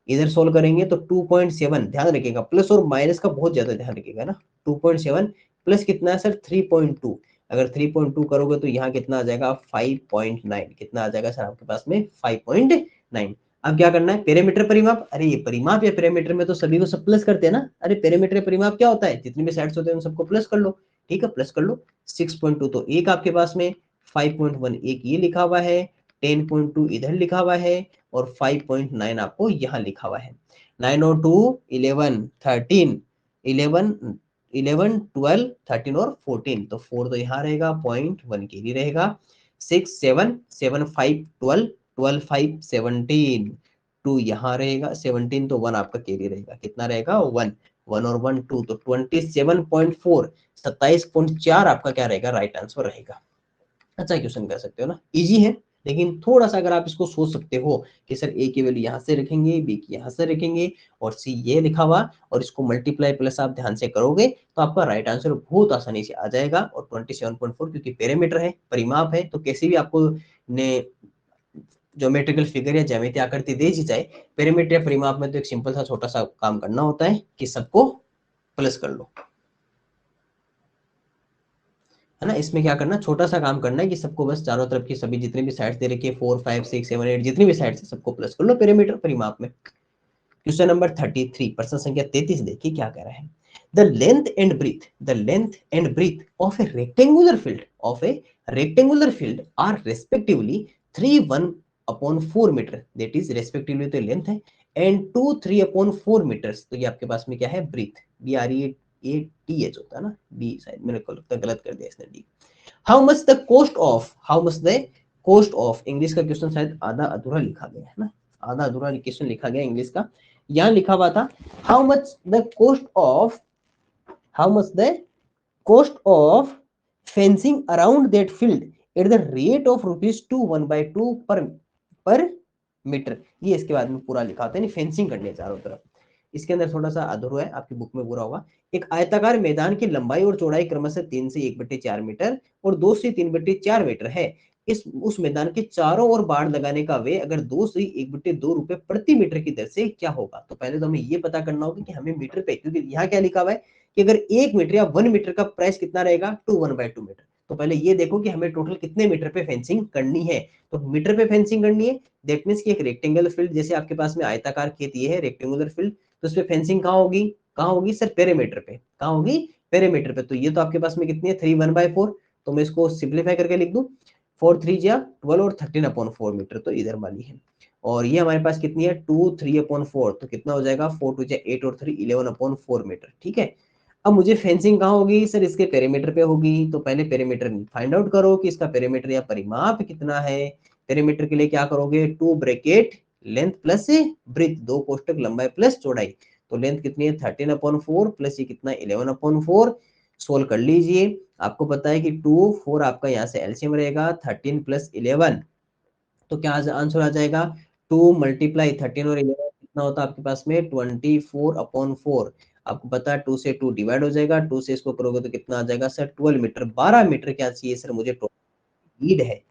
Speaker 1: इधर सोल्व करेंगे तो 2.7, ध्यान रखिएगा प्लस और माइनस का बहुत ज्यादा ध्यान रखिएगा ना। 2.7 प्लस कितना है सर 3.2, अगर 3.2 करोगे तो यहाँ कितना आ जाएगा 5.9, कितना आ जाएगा सर आपके पास में 5.9। अब क्या करना है, पेरीमीटर परिमाप, अरे ये परिमाप या पेरीमीटर में तो सभी को सब प्लस करते हैं ना। अरे पेरीमीटर परिमाप क्या होता है, जितनी भी साइड्स होते हैं उन सबको प्लस कर लो, ठीक है, प्लस कर लो। 6.2 तो एक आपके पास में, 5.1 एक ये लिखा हुआ है, 10.2 इधर लिखा हुआ है और 5.9 आपको यहाँ लिखा हुआ है। 9 और 2 11 13 11 11 12 13 और 14, तो 4 तो यहाँ रहेगा, 0.1 के लिए रहेगा। 6 7 7 5 12 12 5 17, 2 यहाँ रहेगा, 17 तो 1 आपका कैरी रहेगा, कितना रहेगा 1, 1 और 1 2, तो 27.4, 27.4 आपका क्या रहेगा, राइट आंसर रहेगा। अच्छा क्वेश्चन कह सकते हो ना, इजी है, लेकिन थोड़ा सा अगर आप इसको सोच सकते हो कि सर ए की वैल्यू यहाँ से रखेंगे, बी की यहाँ से रखेंगे और सी ये लिखा हुआ और इसको मल्टीप्लाई प्लस आप ध्यान से करोगे तो आपका राइट आंसर बहुत आसानी से आ जाएगा। और 27.4 क्योंकि पेरीमीटर है, परिमाप है, तो कैसे भी आपको ने ज्योमेट्रिकल फिगर या ज्यामिति आकृति दे दी जाए, पेरीमीटर या परिमाप में तो एक सिंपल सा छोटा सा काम करना होता है कि सबको प्लस कर लो, है ना। इसमें क्या करना, छोटा सा काम करना है कि सबको बस चारों तरफ की सभी जितने भी साइड्स दे रखी है 4 5 6 7 8 जितनी भी साइड्स है सबको प्लस कर लो पेरीमीटर परिमाप में। क्वेश्चन नंबर 33, प्रश्न संख्या 33 देखिए क्या कह रहा है। The length and breadth of a rectangular field are respectively 3 1 upon 4 metre, that is respectively तो लेंथ है, एंड 2 3 अपॉन 4 मीटर्स, तो ये आपके पास में क्या है breadth, B R E A T H होता है ना, बी शायद मेरे को लगता है गलत कर दिया इसने, D. How much the cost of, English का क्वेश्चन शायद आधा अधूरा लिखा गया है ना, आधा अधूरा क्वेश्चन लिखा गया इंग्लिश का। यहाँ लिखा हुआ था how much the cost of fencing around that field at the rate of ₹2 1/2 पर मीटर। ये इसके बाद में पूरा लिखा होता है, फेंसिंग करनी है चारों तरफ। इसके अंदर थोड़ा सा अधूरा है, आपकी बुक में पूरा होगा। एक आयताकार मैदान की लंबाई और चौड़ाई क्रमशः 3 से 1/4 मीटर और 2 से 3/4 मीटर है। इस उस मैदान के चारों ओर बाड़ लगाने का व्यय अगर 2 से 1/2 रुपए प्रति मीटर की दर से क्या होगा। तो पहले तो हमें ये पता करना होगा कि हमें मीटर पे, क्योंकि यहाँ क्या लिखा हुआ है कि अगर 1 मीटर या 1 मीटर का प्राइस कितना रहेगा 2 1/2 मीटर। तो पहले ये देखो कि हमें टोटल कितने मीटर पे फेंसिंग करनी है। तो मीटर पे फेंसिंग करनी है, दैट मींस कि एक रेक्टेंगुलर फील्ड, जैसे आपके पास में आयताकार खेत ये है रेक्टेंगुलर फील्ड, तो इस पे फेंसिंग कहाँ होगी सर, पेरीमीटर पे। कहाँ होगी, पेरीमीटर पे। तो ये तो आपके पास में कितनी है 3 1/4, तो मैं इसको सिंप्लीफाई करके लिख दूं, 4 3 जा 12 और 13 अपॉन 4 मीटर, तो इधर वाली है। और ये हमारे पास कितनी है 2 3 अपॉन 4, तो कितना हो जाएगा 4 2 जा 8 और 3 11 अपॉन 4 मीटर, ठीक है। अब मुझे फेंसिंग कहाँ होगी सर, इसके पेरीमीटर पे होगी। तो पहले पेरीमीटर फाइंड आउट करो कि इसका पेरीमीटर या परिमाप कितना है। पेरीमीटर के लिए क्या करोगे, 2 ब्रैकेट लेंथ प्लस ब्रीथ, 2 कोष्टक लंबाई प्लस चौड़ाई। तो लेंथ कितनी है 13 अपॉन 4 प्लस ये कितना 11 अपॉन 4, सोल्व कर लीजिए। आपको पता है कि 2 4 आपका यहाँ से एलसीएम रहेगा 13 प्लस 11, तो क्या आंसर आ जाएगा 2 मल्टीप्लाई 13 और 11 कितना होता है आपके पास में 24/4। आपको पता है 2 से 2 डिवाइड हो जाएगा, 2 से इसको करोगे तो कितना आ जाएगा सर 12 मीटर। 12 मीटर क्या चाहिए सर मुझे, लीड है।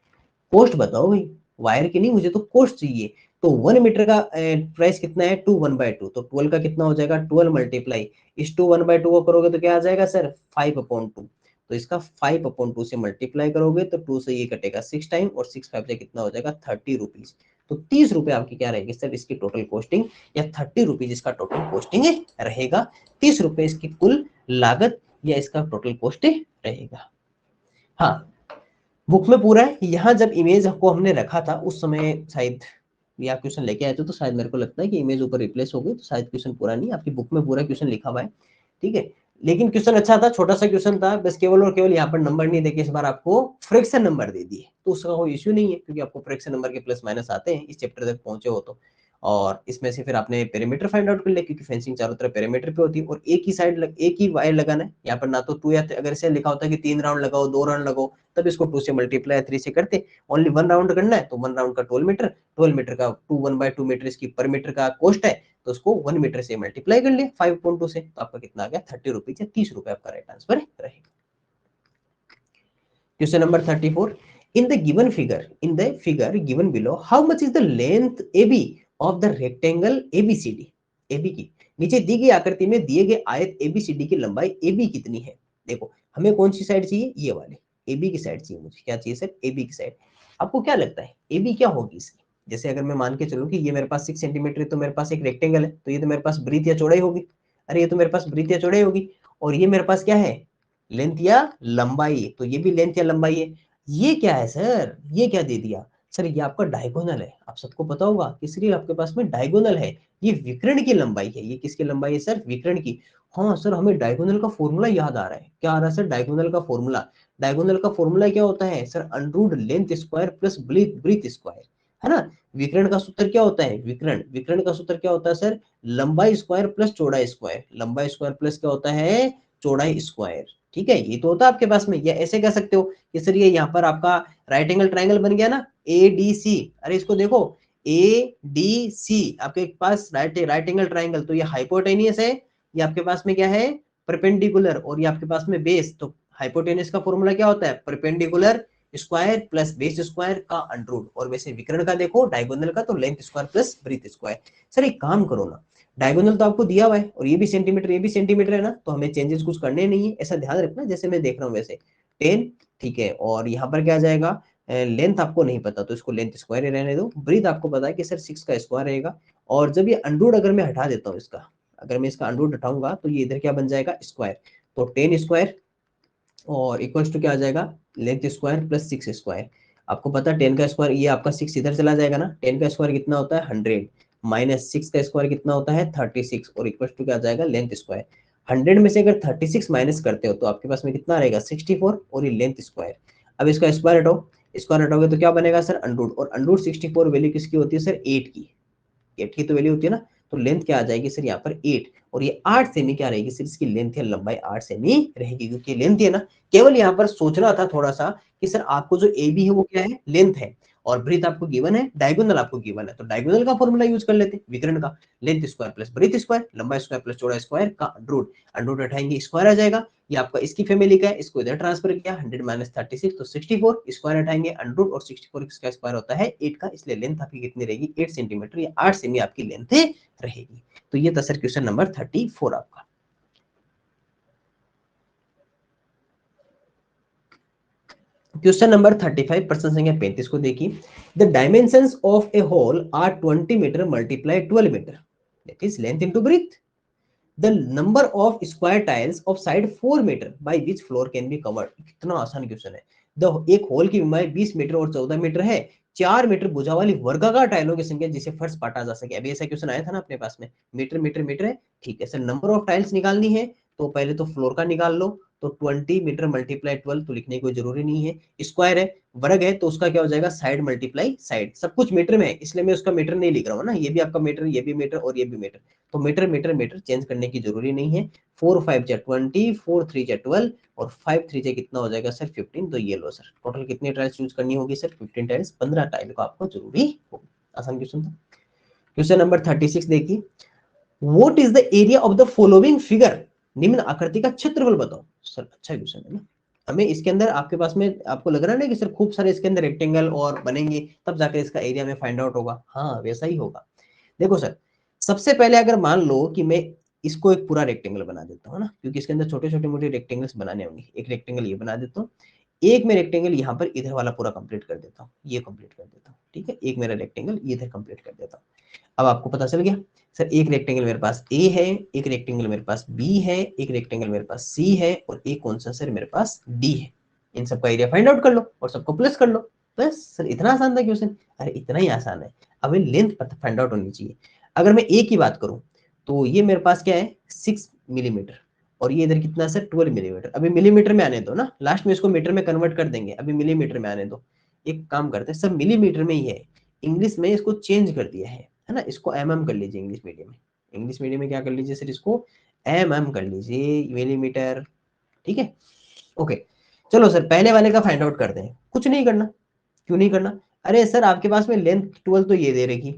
Speaker 1: कॉस्ट बताओ भाई, वायर की नहीं, मुझे तो कॉस्ट चाहिए। तो 1 मीटर का प्राइस कितना है 2 1/2, तो 12 का कितना हो जाएगा 12 मल्टीप्लाई इस 2 1/2 को करोगे तो क्या आ जाएगा सर 5/2। तो इसका 5/2 से मल्टीप्लाई करोगे तो 2 से ये कटेगा 6 टाइम, और 6 5 से कितना हो जाएगा 30 रुपीज। तो 30 रुपए आपकी क्या रहेगी सर इसकी टोटल कॉस्टिंग, या 30 रुपीज इसका टोटल कॉस्टिंग रहेगा। 30 रुपए इसकी कुल लागत या इसका टोटल कॉस्ट रहेगा। हाँ, बुक में पूरा है। यहाँ जब इमेज को हमने रखा था उस समय शायद या क्वेश्चन लेके आए थे, तो शायद मेरे को लगता है कि इमेज ऊपर रिप्लेस हो गई, तो शायद क्वेश्चन पूरा नहीं, आपकी बुक में पूरा क्वेश्चन लिखा हुआ है। ठीक है, लेकिन क्वेश्चन अच्छा था, छोटा सा क्वेश्चन था, बस केवल और केवल यहाँ पर नंबर नहीं देके इस बार आपको फ्रैक्शन नंबर दे दिए, तो उसका कोई इश्यू नहीं है, क्योंकि आपको फ्रैक्शन नंबर के प्लस माइनस आते हैं इस चैप्टर तक पहुंचे हो तो। और इसमें से फिर आपने पेरीमीटर फाइंड आउट कर लिया, क्योंकि फेंसिंग चारों तरफ पेरीमीटर पे होती है, और एक ही साइड एक ही वायर लगाना है। यहाँ पर ना तो 2 या अगर से लिखा होता है कि 3 राउंड लगाओ 2 राउंड लगाओ, तब इसको 2 से मल्टीप्लाई 3 से करते। ओनली 1 राउंड करना है, तो 1 राउंड का 12 मीटर, 12 मीटर का 2 1/2 मीटर इसकी पर मीटर का कॉस्ट है, तो उसको 1 मीटर से मल्टीप्लाई कर लिया 5.2 से, तो आपका कितना आ गया 30 रुपीज या 30 रुपए आपका राइट आंसर रहेगा। Question number 34, in the figure given below, how much is the length AB of the rectangle ABCD? AB की नीचे दी गई आकृति में दिए गए आयत ABCD की लंबाई AB कितनी है। देखो हमें कौन सी साइड चाहिए, ये वाले AB की साइड चाहिए मुझे। क्या चाहिए सर, AB की साइड। आपको क्या लगता है AB क्या होगी इसकी। जैसे अगर मैं मान के चलूं कि ये मेरे पास 6 सेंटीमीटर है, तो मेरे पास एक रेक्टेंगल है, तो ये तो मेरे पास ब्रीथ या चौड़ाई होगी। अरे ये तो मेरे पास ब्रीथ या चौड़ाई होगी, और ये मेरे पास क्या है लेंथ या लंबाई, तो ये भी लेंथ या लंबाई है। ये क्या है सर, ये क्या दे दिया सर, ये आपका डायगोनल है। आप सबको पता होगा किसलिए आपके पास में डायगोनल है, ये विकर्ण की लंबाई है। ये किसकी लंबाई है सर, विकर्ण की। हाँ सर, हमें डायगोनल का फॉर्मूला याद आ रहा है। क्या आ रहा है सर, डायगोनल का फॉर्मूला। डायगोनल का फॉर्मूला क्या होता है sir, under root length square plus breadth square, है ना। विकर्ण का सूत्र क्या होता है, विकर्ण विकर्ण का सूत्र क्या होता है सर, लंबाई स्क्वायर प्लस चौड़ाई स्क्वायर। लंबाई स्क्वायर प्लस क्या होता है, चौड़ाई स्क्वायर। ठीक है, ये तो होता है आपके पास में। या ऐसे कह सकते हो कि सर ये यहाँ पर आपका राइट एंगल ट्राइंगल बन गया ना ADC। अरे इसको देखो ADC आपके पास राइट एंगल ट्राइंगल, तो ये हाइपोटेनियस है, ये आपके पास में क्या है परपेंडिकुलर, और ये आपके पास में बेस। तो हाइपोटेनियस का फॉर्मूला क्या होता है, perpendicular square plus base square का अंडररूट। और वैसे विकर्ण का देखो डायगोनल का, तो length square plus breadth square. Sir एक काम करो ना, डायगोनल तो आपको दिया हुआ है, और ये भी सेंटीमीटर ये भी सेंटीमीटर है ना, तो हमें चेंजेस कुछ करने नहीं है, ऐसा ध्यान रखना। जैसे मैं देख रहा हूँ वैसे 10, ठीक है, और यहाँ पर क्या आ जाएगा, लेंथ आपको नहीं पता तो इसको लेंथ स्क्वायर ही रहने दो। ब्रीथ आपको पता है कि सर 6 का स्क्वायर रहेगा। और जब ये अंडरूट अगर मैं हटा देता हूँ इसका, अगर मैं इसका अंडरूट हटाऊंगा तो ये इधर क्या बन जाएगा स्क्वायर, तो 10 स्क्वायर और इक्वल्स टू क्या आ जाएगा लेंथ स्क्वायर प्लस 6 स्क्वायर। आपको पता है 10 का स्क्वायर, ये आपका 6 इधर चला जाएगा ना, 10 का स्क्वायर कितना होता है 100, माइनस 6 का स्क्वायर कितना होता है 36, और इक्वल्स टू क्या आ जाएगा लेंथ स्क्वायर। 100 में से अगर 36 माइनस करते हो तो आपके पास में कितना रहेगा 64, और ये लेंथ स्क्वायर। अब इसका स्क्वायर हटाओ, स्क्वायर हटाओगे तो क्या बनेगा सर अंडरूट, और अंडरूट 64 वैल्यू किसकी होती है सर 8 की, 8 की तो वैल्यू होती है ना। तो लेंथ क्या आ जाएगी सर यहाँ पर 8, और ये 8 सेमी क्या रहेगी सर इसकी लेंथ या लंबाई 8 सेमी रहेगी, क्योंकि लेंथ है ना। केवल यहाँ पर सोचना था थोड़ा सा कि सर आपको जो ए बी है वो क्या है लेंथ है, और ब्रीथ आपको गिवन है, डायगोनल आपको गिवन है, तो डायगोनल का फॉर्मूला यूज कर लेते हैं विकर्ण का। Length square plus breadth square, लंबाई स्क्वायर प्लस चौड़ा स्क्वायर का अंडरूट। अंडरूट हटाएंगे स्क्वायर आ जाएगा। ये आपका इसकी फैमिली का है, इसको इधर ट्रांसफर किया 100 माइनस 36 तो 64, स्क्वायर हटाएंगे अंडरूट, और 64 इसका स्क्वायर होता है 8 का, इसलिए लेंथ आपकी कितनी रहेगी 8 सेंटीमीटर या 8 सेमी आपकी लेंथ रहेगी। तो ये था सर क्वेश्चन नंबर 34 आपका। क्वेश्चन नंबर 35 प्रश्न संख्या 35 को देखिए। The dimensions of a hole are 20 metre multiply 12 metre, that is length into breadth. The number of square tiles of side 4 metre by which floor can be covered. कितना आसान question है। The एक whole की लंबाई 20 metre और 14 metre है, 4 metre भुजा वाली वर्गाकार टाइलों की संख्या जिसे फर्श पाटा जा सके। अभी ऐसा क्वेश्चन आया था ना अपने पास में, मीटर मीटर मीटर है, ठीक है सर। नंबर ऑफ टाइल्स निकालनी है, तो पहले तो फ्लोर का निकाल लो, तो 20 मीटर मल्टीप्लाई 12 तो लिखने की कोई जरूरी नहीं है, स्क्वायर है, वर्ग है तो उसका क्या हो जाएगा साइड मल्टीप्लाई साइड, सब कुछ मीटर में है इसलिए मैं उसका मीटर नहीं लिख रहा हूँ ना, ये भी आपका मीटर, ये भी मीटर और ये भी मीटर, तो मीटर मीटर मीटर चेंज करने की जरूरी नहीं है। 4 5 जा 20, 4 3 जा 12 और 5 3 जा कितना हो जाएगा सर 15, तो ये लो सर टोटल कितनी टाइल्स यूज करनी होगी सर 15 टाइल्स, 15 टाइल को आपको जरूरी होगी। आसान क्वेश्चन था। क्वेश्चन नंबर 36 देखिए, what is the area of the following figure, निम्न आकृति का क्षेत्रफल बताओ। सर अच्छा क्वेश्चन है ना, हमें इसके अंदर आपके पास में आपको लग रहा है ना कि सर खूब सारे इसके अंदर रेक्टेंगल और बनेंगे तब जाकर इसका एरिया में फाइंड आउट होगा, हाँ वैसा ही होगा। देखो सर, सबसे पहले अगर मान लो कि मैं इसको एक पूरा रेक्टेंगल बना देता हूँ ना, क्योंकि इसके अंदर छोटे छोटे मोटे रेक्टेंगल्स बनाने होंगे, एक रेक्टेंगल ये बना देता हूँ, एक मैं रेक्टेंगल यहाँ पर इधर वाला पूरा कंप्लीट कर देता हूँ, ये कंप्लीट कर देता हूँ, ठीक है, एक मेरा रेक्टेंगल इधर कंप्लीट कर देता हूँ। अब आपको पता चल गया सर, एक रेक्टेंगल मेरे पास ए है, एक रेक्टेंगल मेरे पास बी है, एक रेक्टेंगल मेरे पास सी है और एक कौन सा सर मेरे पास डी है। इन सबका एरिया फाइंड आउट कर लो और सबको प्लस कर लो, बस सर इतना आसान था क्वेश्चन। अरे इतना ही आसान है, अब लेंथ फाइंड आउट होनी चाहिए। अगर मैं ए की बात करूं तो ये मेरे पास क्या है 6 मिलीमीटर और ये इधर कितना है सर 12 मिलीमीटर। अभी मिलीमीटर में आने दो ना, लास्ट में इसको मीटर में कन्वर्ट कर देंगे, अभी मिलीमीटर में आने दो। एक काम करते हैं, सब मिलीमीटर में ही है, इंग्लिश में इसको चेंज कर दिया है ना, इसको एमएम कर लीजिए इंग्लिश मीडियम में, इंग्लिश मीडियम में क्या कर लीजिए सर इसको एमएम कर लीजिए मिलीमीटर, ठीक है। ओके चलो सर पहले वाले का फाइंड आउट करते हैं, कुछ नहीं करना, क्यों नहीं करना, अरे सर आपके पास में लेंथ 12 तो ये दे रखी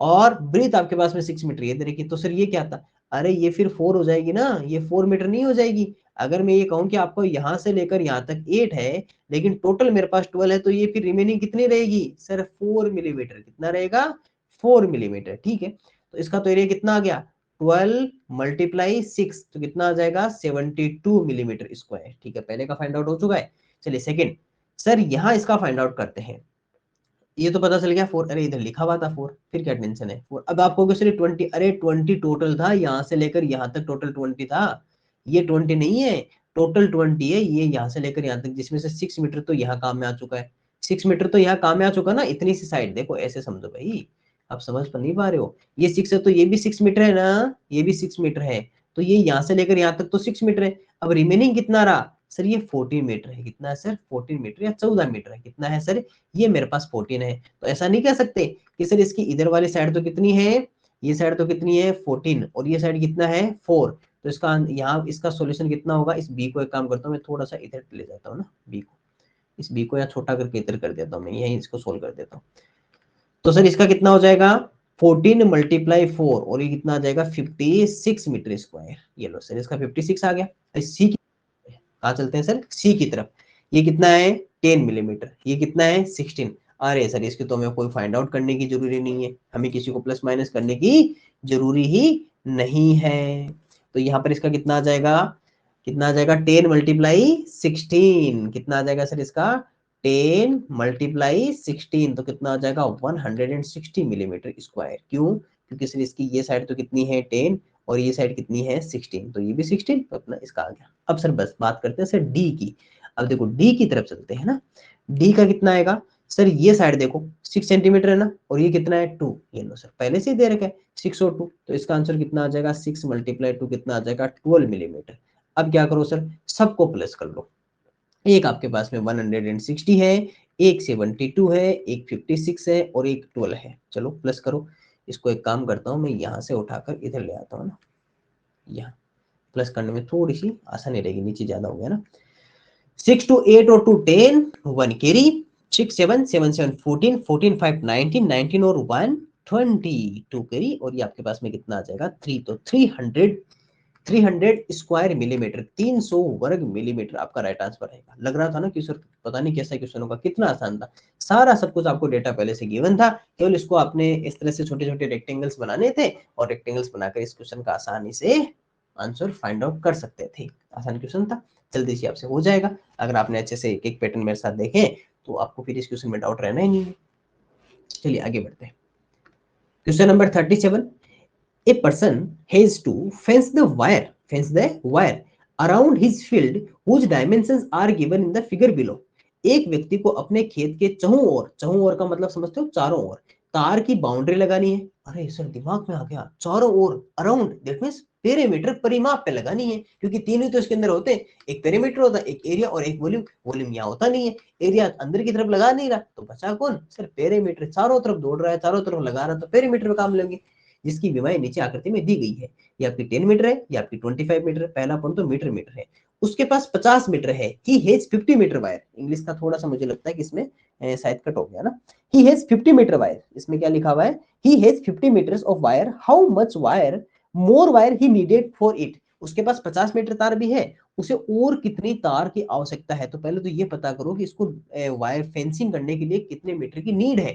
Speaker 1: और ब्रीथ आपके पास में 6 मीटर ये दे रखी, तो सर ये क्या था, अरे ये फिर 4 हो जाएगी ना, ये 4 मीटर नहीं हो जाएगी। अगर मैं ये कहूं कि आपको यहां से लेकर यहां तक 8 है लेकिन टोटल मेरे पास 12 है, तो ये फिर रिमेनिंग कितनी रहेगी सर 4 मिलीमीटर, कितना रहेगा 4 मिलीमीटर, ठीक है। तो इसका तो एरिया कितना आ गया 12 मल्टीप्लाई 6 तो कितना आ जाएगा 72 मिलीमीटर स्क्वायर, ठीक है, पहले का फाइंड आउट हो चुका है। चलिए सेकंड, सर यहाँ इसका फाइंड आउट करते हैं, ये तो पता चल गया 4, अरे इधर लिखा हुआ था 4, फिर क्या टेंशन है 4, अब आपको सर 20, अरे 20 टोटल था, यहाँ से लेकर यहाँ तक टोटल 20 था, ये 20 नहीं है, टोटल 20 है, ये यहाँ से लेकर यहाँ तक, जिसमें से 6 मीटर तो यहाँ काम में आ चुका है, 6 मीटर तो यहाँ काम में आ चुका ना, इतनी सी साइड देखो ऐसे समझो भाई, आप समझ पर नहीं पा रहे हो, ये 6 है तो ये भी 6 मीटर है ना, ये भी 6 मीटर है, तो ये यहाँ से लेकर यहाँ तक तो 6 मीटर है, अब रिमेनिंग कितना रहा सर, ये 14 मीटर है, कितना है सर 14 मीटर या 14 मीटर है, कितना है सर, ये मेरे पास 14 है। तो ऐसा नहीं कह सकते कि सर इसकी इधर वाली साइड तो कितनी है, ये साइड तो कितनी है 14 और ये साइड कितना है 4, तो इसका यहाँ इसका सॉल्यूशन कितना होगा, इस बी को एक काम करता हूँ मैं थोड़ा सा इधर ले जाता हूँ ना, बी को, इस बी को या छोटा करके इधर कर देता हूँ मैं, यही इसको सोल्व कर देता हूँ। तो सर इसका कितना हो जाएगा 14 मल्टीप्लाई 4 और ये कितना आ जाएगा 56 मीटर स्क्वायर, ये लो सर इसका 56 आ गया। सी कहाँ चलते हैं सर सी की तरफ, ये कितना है 10 मिलीमीटर, ये कितना है 16, अरे सर इसकी तो हमें कोई फाइंड आउट करने की जरूरी नहीं है, हमें किसी को प्लस माइनस करने की जरूरी ही नहीं है। तो यहाँ पर इसका कितना आ जाएगा, कितना आ जाएगा 10 मल्टीप्लाई 16, कितना आ जाएगा सर इसका 10 मल्टीप्लाई 16 तो कितना आ जाएगा 160 मिलीमीटर स्क्वायर, क्यों, क्योंकि सर इसकी ये साइड तो कितनी है 10 और ये साइड कितनी है 16, तो ये भी 16 तो अपना इसका आ गया। अब सर बस बात करते हैं सर डी की, अब देखो डी की तरफ चलते हैं ना, डी का कितना आएगा सर, ये साइड देखो 6 सेंटीमीटर है ना और ये कितना है 2, ये लो सर पहले से ही दे रखा है 6 और 2, तो इसका आंसर कितना आ जाएगा 6 मल्टीप्लाई 2 कितना आ जाएगा 12 मिलीमीटर। अब क्या करो सर सबको प्लस कर लो, एक आपके पास में 160 है, एक 72 है, एक 56 है और एक 12 है, चलो प्लस करो। इसको एक काम करता हूँ मैं यहाँ से उठाकर इधर ले आता हूँ ना, यहाँ प्लस करने में थोड़ी सी आसानी रहेगी, नीचे ज्यादा हो गया ना, 6 to 8 और 2 10 1 कैरी, 6 7 7 7 14 14 5 19 19 और 1 20 2 कैरी और ये आपके पास में कितना आ जाएगा 3, तो 300 स्क्वायर मिलीमीटर, 300 वर्ग मिलीमीटर आपका राइट आंसर रहेगा। लग रहा था ना कि सर पता नहीं कैसा क्वेश्चन होगा, कितना आसान था, सारा सब कुछ आपको डेटा पहले से गिवन था, केवल इसको आपने इस तरह से छोटे छोटे रेक्टेंगल्स बनाने थे और रेक्टेंगल्स बनाकर इस क्वेश्चन का आसानी से आंसर फाइंड आउट कर सकते थे। आसान क्वेश्चन था, जल्दी से आपसे हो जाएगा, अगर आपने अच्छे से एक एक पैटर्न मेरे साथ देखे तो आपको फिर इस क्वेश्चन में डाउट रहना ही नहीं है। चलिए आगे बढ़ते हैं, question number 37, a person has to fence the wire around his field whose dimensions are given in the figure below। एक व्यक्ति को अपने खेत के चहुं ओर का मतलब समझते हो चारों ओर तार की बाउंड्री लगानी है। अरे सर दिमाग में आ गया, चारों ओर अराउंड, दैट मींस पेरीमीटर, परिमाप पे लगानी है, क्योंकि तीन ही तो इसके अंदर होते हैं, एक पेरीमीटर होता है, एक एरिया और एक वॉल्यूम। वॉल्यूम यहाँ होता नहीं है, एरिया अंदर की तरफ लगा नहीं रहा, तो बचा कौन सर, पेरीमीटर। चारों तरफ दौड़ रहा है, चारों तरफ लगा रहा है, तो पेरीमीटर पे काम लेंगे, जिसकी विमाएं नीचे आकृति में दी गई है। ये आपकी 10 मीटर है, ये आपकी 25 मीटर है। पहला पॉइंट तो मीटर मीटर है। उसके पास 50 मीटर है। He has 50 metre wire. English का थोड़ा सा मुझे लगता है कि इसमें शायद कट हो गया ना। ही हैज 50 मीटर वायर, इसमें क्या लिखा हुआ है, he has 50 meters of wire, how much wire, more wire he needed for it। उसके पास 50 मीटर तार भी है, उसे और कितनी तार की आवश्यकता है। तो पहले तो ये पता करो कि इसको वायर फेंसिंग करने के लिए कितने मीटर की नीड है।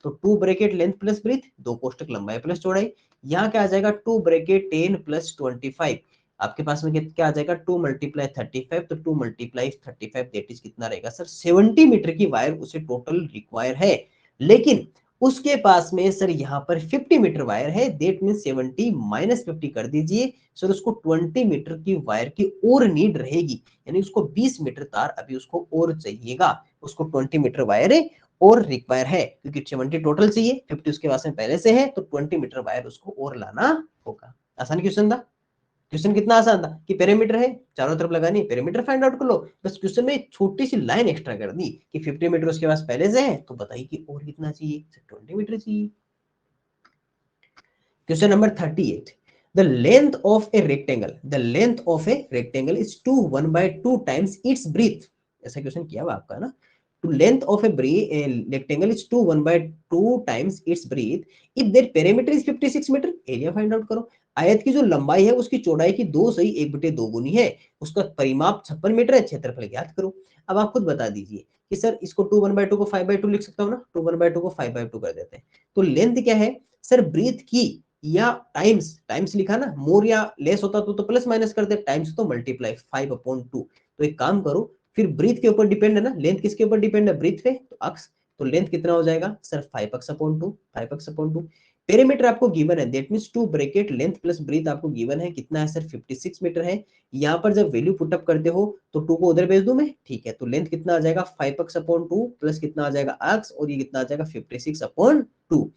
Speaker 1: तो 2 ब्रैकेट लेंथ प्लस ब्रीथ, 2 कोष्टक लंबाई प्लस चौड़ाई। यहाँ क्या आ जाएगा, 2 ब्रैकेट 10 प्लस 25। आपके पास में क्या आ जाएगा, 2 मल्टीप्लाई 35, तो 2 मल्टीप्लाई 35 दैट इज कितना रहेगा सर, 70 मीटर की वायर उसे टोटल रिक्वायर है। लेकिन उसके पास में सर यहाँ पर 50 मीटर वायर है, देट मीन 70 माइनस 50 कर दीजिए सर, उसको 20 मीटर की वायर की और नीड रहेगी, यानी उसको 20 मीटर तार अभी उसको और चाहिएगा। उसको 20 मीटर वायर है और रिक्वायर है, क्योंकि 70 टोटल चाहिए, 50 उसके पास में पहले से है, तो 20 मीटर वायर उसको और लाना होगा। आसान क्वेश्चन था। क्वेश्चन कितना आसान था कि पेरीमीटर है, चारों तरफ लगानी, पेरीमीटर फाइंड आउट कर लो। बस क्वेश्चन में छोटी सी लाइन एक्स्ट्रा कर दी कि 50 मीटर उसके पास पहले से है, तो बताइए कि और कितना चाहिए, 20 मीटर चाहिए। Question number 38, the length of a rectangle, the length of a rectangle is 2 1/2 times its breadth. ऐसा क्वेश्चन किया हुआ आपका ना। To length of a rectangle is 2 1/2 times its breadth if their perimeter is 56 metre. Area find out करो। आयत की जो लंबाई है उसकी चौड़ाई की 2 सही 1/2 गुनी है, उसका परिमाप 56 मीटर है, क्षेत्रफल ज्ञात करो। अब आप खुद बता दीजिए कि सर इसको 2 1/2 को 5/2 लिख सकता हूँ ना, 2 1/2 को 5/2 कर देते हैं। तो लेंथ क्या है सर, ब्रीथ की या टाइम्स, टाइम्स लिखा ना, मोर या लेस होता तो प्लस माइनस करते, टाइम्स तो मल्टीप्लाई 5/2। तो एक काम करो, फिर ब्रीथ के ऊपर डिपेंड है ना, लेंथ किसके ऊपर डिपेंड है, ब्रीथ पे, तो अक्स। तो लेंथ कितना हो जाएगा सर, 5x/2, 5x/2। पेरीमीटर आपको गिवन है, that means 2 bracket length plus breadth आपको गिवन है, कितना है सर, 56 मीटर है। यहाँ पर जब वैल्यू पुटअप करते हो तो 2 को उधर भेज दूं मैं, ठीक है। तो लेंथ कितना आ जाएगा, 5x/2 प्लस कितना आ जाएगा x, और ये कितना आ जाएगा 56/2।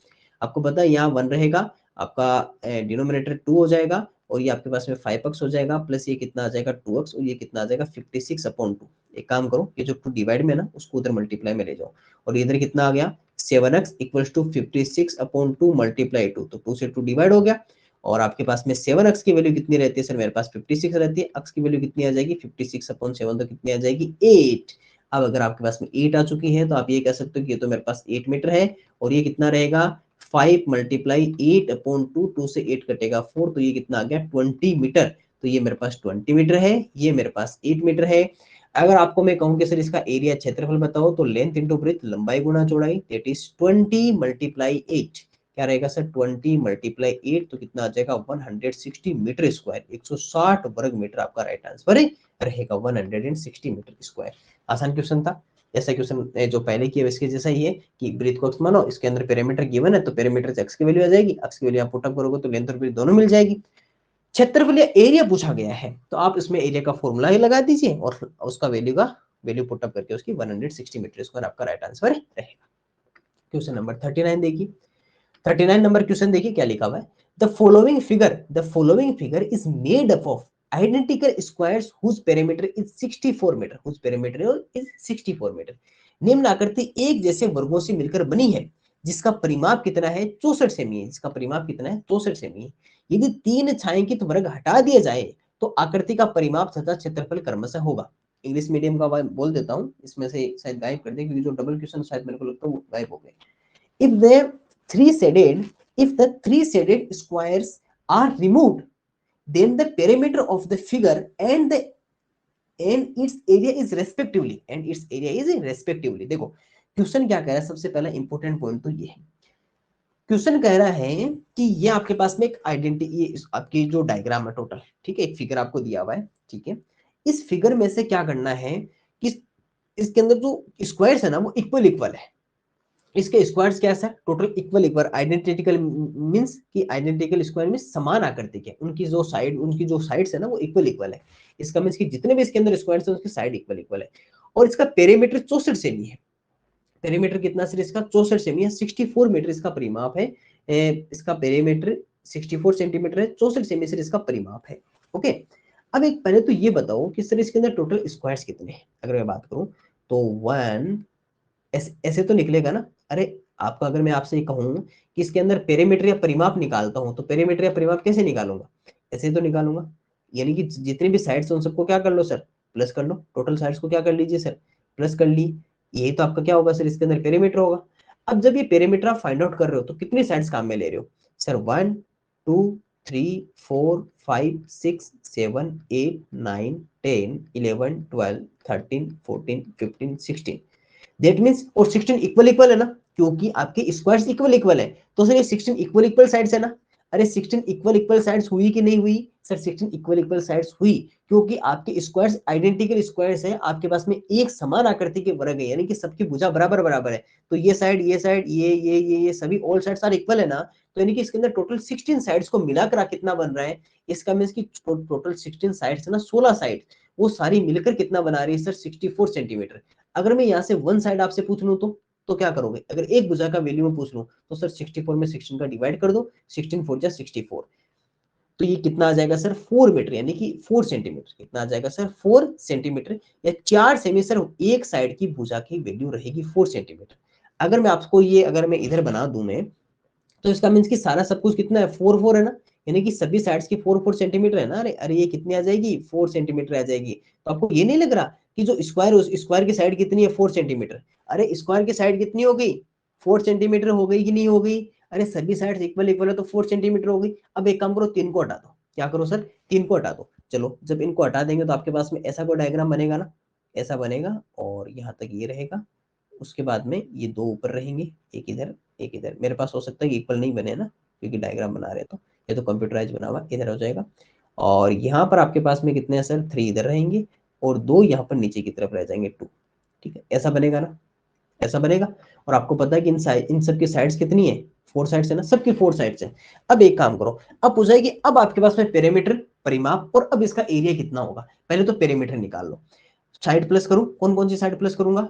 Speaker 1: आपको पता है यहाँ 1 रहेगा, आपका डिनोमिनेटर 2 हो जाएगा, और ये आपके पास में 5x हो जाएगा, प्लस ये कितना आ जाएगा 2x, और ये कितना आ जाएगा 56/2। एक काम करो, ये जो 2 डिवाइड में ना उसको उधर मल्टीप्लाई में ले जाओ, और इधर कितना आ गया 7x इक्वल्स टू 56/2 मल्टीप्लाई 2, तो 2 से 2 डिवाइड हो गया। और आपके पास में 7x की वैल्यू कितनी रहती है सर, मेरे पास 56 रहती है, x की वैल्यू कितनी आ जाएगी 56/7, तो कितनी आ जाएगी 8। अब अगर आपके पास में 8 आ चुकी है तो आप ये कह सकते हो कि ये तो मेरे पास 8 मीटर है, और ये कितना रहेगा 5 मल्टीप्लाई 8/2, 2 से 8 कटेगा 4, तो ये कितना आ गया 20 मीटर। तो ये मेरे पास 20 मीटर है, ये मेरे पास 8 मीटर है। अगर आपको मैं कहूं कि सर इसका एरिया क्षेत्रफल बताओ, तो लेंथ इंटू ब्रेथ, लंबाई गुना चौड़ाई, दैट इज 20 मल्टीप्लाई 8। क्या रहेगा सर 20 मल्टीप्लाई 8, तो कितना आ जाएगा 160 मीटर स्क्वायर, 160 वर्ग मीटर आपका राइट आंसर रहेगा, 160 मीटर स्क्वायर। आसान क्वेश्चन था। ऐसा क्वेश्चन जो पहले किया इसके जैसा ही है कि ब्रीथ को x मानो, इसके अंदर पेरीमीटर गिवन है, तो पेरीमीटर से x की वैल्यू आ जाएगी, x की वैल्यू आप पुटअप करोगे तो लेंथ और ब्रीथ दोनों मिल जाएगी। क्षेत्रफल या एरिया पूछा गया है, तो आप इसमें एरिया का फॉर्मूला ही लगा दीजिए, और उसका वैल्यू पुटअप करके उसकी 160 मीटर स्क्वायर आपका राइट आंसर रहेगा। क्वेश्चन नंबर 39 देखिए। 39 नंबर क्वेश्चन देखिए क्या लिखा हुआ है, the following figure is made up of identical squares whose perimeter is 64 metre, whose perimeter is 64 metre. निम्न आकृति एक जैसे वर्गों से मिलकर बनी है, जिसका परिमाप कितना है 64 सेमी है, जिसका परिमाप कितना है 64 सेमी है। यदि 3 छायांकित वर्ग हटा दिए जाए तो आकृति का परिमाप तथा क्षेत्रफल क्रमशः होगा। इंग्लिश मीडियम का बोल देता हूँ, इसमें से शायद गायब कर दे, क्योंकि जो डबल क्वेश्चन शायद मेरे को लगता है वो गायब हो गए। If the three-sided if the three-sided squares are removed, then the perimeter of the figure and its area is respectively देखो क्वेश्चन क्या कह रहा है, सबसे पहला इंपॉर्टेंट पॉइंट तो ये है, क्वेश्चन कह रहा है कि ये आपके पास में एक आइडेंटिटी, ये आपकी जो डायग्राम है टोटल, ठीक है, एक फिगर आपको दिया हुआ है, ठीक है। इस फिगर में से क्या करना है कि इसके अंदर जो स्क्वायर्स है ना वो इक्वल है, इसके स्क्वायर्स क्या है टोटल इक्वल, आइडेंटिकल मींस कि आइडेंटिकल स्क्वायर में समान आकृति के, उनकी जो साइड्स है ना वो इक्वल है। इसका मींस कि जितने भी इसके अंदर स्क्वायर्स है उसकी साइड इक्वल है, और इसका पेरीमीटर 64 सेमी है। पेरीमीटर कितना सर इसका 64 सेमी है, 64 मीटर इसका परिमाप है। इसका पेरीमीटर 64 सेंटीमीटर है, 64 सेमी सर इसका परिमाप है। ओके, अब एक पहले तो ये बताओ कि सर इसके अंदर टोटल स्क्वायर्स कितने हैं। अगर मैं बात करूं तो 1 ऐसे तो निकलेगा ना। अरे आपका अगर मैं आपसे कहूं कि इसके अंदर पेरीमीटर या परिमाप निकालता हूं तो पेरीमीटर या परिमाप कैसे निकालूंगा, ऐसे तो निकालूंगा। यानी कि जितने भी साइड्स हैं उन सबको क्या कर लो सर, प्लस कर लो। टोटल साइड्स को क्या कर लीजिए सर, प्लस कर ली। यही तो आपका क्या होगा सर, इसके अंदर पेरीमीटर होगा। अब जब ये पेरीमीटर आप फाइंड आउट कर रहे हो तो कितनी साइड्स काम में ले रहे हो सर, 1 2 3 4 5 6 7 8 9 10 11 12 13 14 15 16। दैट मींस, और 16 इक्वल इक्वल है ना, क्योंकि आपके स्क्वायर्स इक्वल इक्वल है। तो सर ये 16 इक्वल इक्वल साइड्स है ना। अरे 16 इक्वल इक्वल साइड्स हुई कि नहीं हुई सर, 16 इक्वल इक्वल साइड्स हुई, क्योंकि आपके स्क्वायर्स आइडेंटिकल स्क्वायर्स है, आपके पास में एक समान आकृति के वर्ग है, यानी कि सबकी भुजा बराबर बराबर है। तो ये साइड ये साइड ये सभी ऑल साइड्स आर इक्वल है ना। तो यानी कि इसके अंदर टोटल 16 साइड्स को मिलाकर कितना बन रहा है, इसका मींस की टोटल 16 साइड्स है ना, 16 साइड, वो सारी मिलकर कितना बना रही है सर, 64 सेंटीमीटर। अगर मैं यहाँ से वन साइड आपसे पूछ लूं तो क्या करोगे, अगर एक भुजा का वैल्यू में पूछ लूं तो सर 64 में 16 का डिवाइड कर दो, 16 4 जा 64। तो ये कितना आ जाएगा सर, 4 मीटर, यानी कि 4 सेंटीमीटर। कितना आ जाएगा सर, 4 सेंटीमीटर या 4 सेमी सर, एक साइड की भुजा की वैल्यू रहेगी 4 सेंटीमीटर। अगर मैं आपको ये अगर मैं इधर बना दूं मैं, तो इसका मीन्स कि सारा सब कुछ कितना है, 4 4 है ना, यानी कि सभी साइड्स की 4 4 सेंटीमीटर है ना। अरे अरे ये कितनी आ जाएगी, 4 सेंटीमीटर आ जाएगी। तो आपको ये नहीं लग रहा कि जो स्क्वायर, उस स्क्वायर की साइड कितनी है, 4 सेंटीमीटर। अरे स्क्वायर की साइड कितनी हो गई, 4 सेंटीमीटर हो गई कि नहीं हो गई। अरे सभी साइड इक्वल इक्वल है तो 4 सेंटीमीटर हो गई। अब एक काम करो, 3 को हटा दो। क्या करो सर, 3 को हटा दो। चलो जब इनको हटा देंगे तो आपके पास में ऐसा कोई डायग्राम बनेगा ना, ऐसा बनेगा, और यहाँ तक ये रहेगा। उसके बाद में ये दो ऊपर रहेंगे, एक इधर एक इधर। मेरे पास हो सकता है कि इक्वल नहीं बने ना, क्योंकि डायग्राम बना रहे तो ये तो कंप्यूटराइज बना हुआ, इधर हो जाएगा। और यहाँ पर आपके पास में कितने हैं सर, 3 इधर रहेंगे और 2 यहाँ पर नीचे की तरफ रह जाएंगे, 2। ठीक है, ऐसा बनेगा ना, ऐसा बनेगा। और आपको पता है कि इन सब की साइड्स कितनी है, 4 साइड्स है ना, सबकी 4 साइड्स है। अब एक काम करो, अब पूछा है कि अब आपके पास में पेरीमीटर, परिमाप, और अब इसका एरिया कितना होगा। पहले तो पेरीमीटर निकाल लो। साइड प्लस करूं, कौन कौन सी साइड प्लस करूंगा,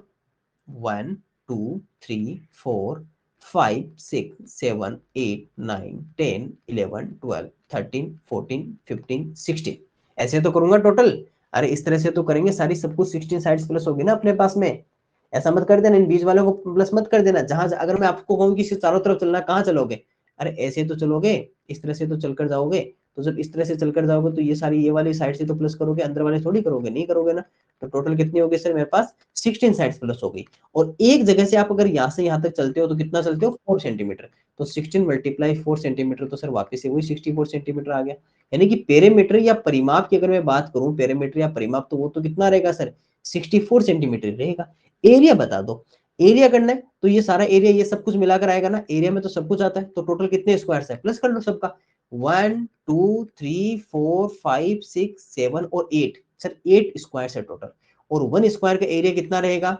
Speaker 1: 1 2 3 4 5 6 7 8 9 10 11 12 13 14 15 16, ऐसे तो करूंगा टोटल। अरे इस तरह से तो करेंगे, सारी सब कुछ 16 साइड्स प्लस होगी ना अपने पास में। ऐसा मत कर देना, इन बीच वालों को प्लस मत कर देना। जहां अगर मैं आपको कहूँ कि इसके चारों तरफ चलना, कहाँ चलोगे, अरे ऐसे तो चलोगे, इस तरह से तो चलकर जाओगे। तो जब इस तरह से चलकर जाओगे तो ये सारी ये वाली साइड से तो प्लस करोगे, अंदर वाले थोड़ी करोगे, नहीं करोगे ना। तो टोटल कितनी होगी सर, मेरे पास 16 साइड्स प्लस हो गई। और एक जगह से आप अगर यहाँ से यहाँ तक चलते हो तो कितना चलते हो, 4 सेंटीमीटर। तो 16 मल्टीप्लाई 4 सेंटीमीटर, तो सर वापस से वही 64 सेंटीमीटर आ गया। यानी कि पेरीमीटर या परिमाप की अगर मैं बात करूं, पेरीमीटर या परिमाप, तो वो तो कितना रहेगा सर, 64 सेंटीमीटर रहेगा। एरिया बता दो, एरिया करना है तो ये सारा एरिया ये सब कुछ मिलाकर आएगा ना, एरिया में तो सब कुछ आता है। तो टोटल कितने स्क्वायर्स है, प्लस कर लो सबका, 1 2 3 4 5 6 7 और 8, सर 8 स्क्वायर्स है टोटल। और 1 स्क्वायर का एरिया कितना रहेगा,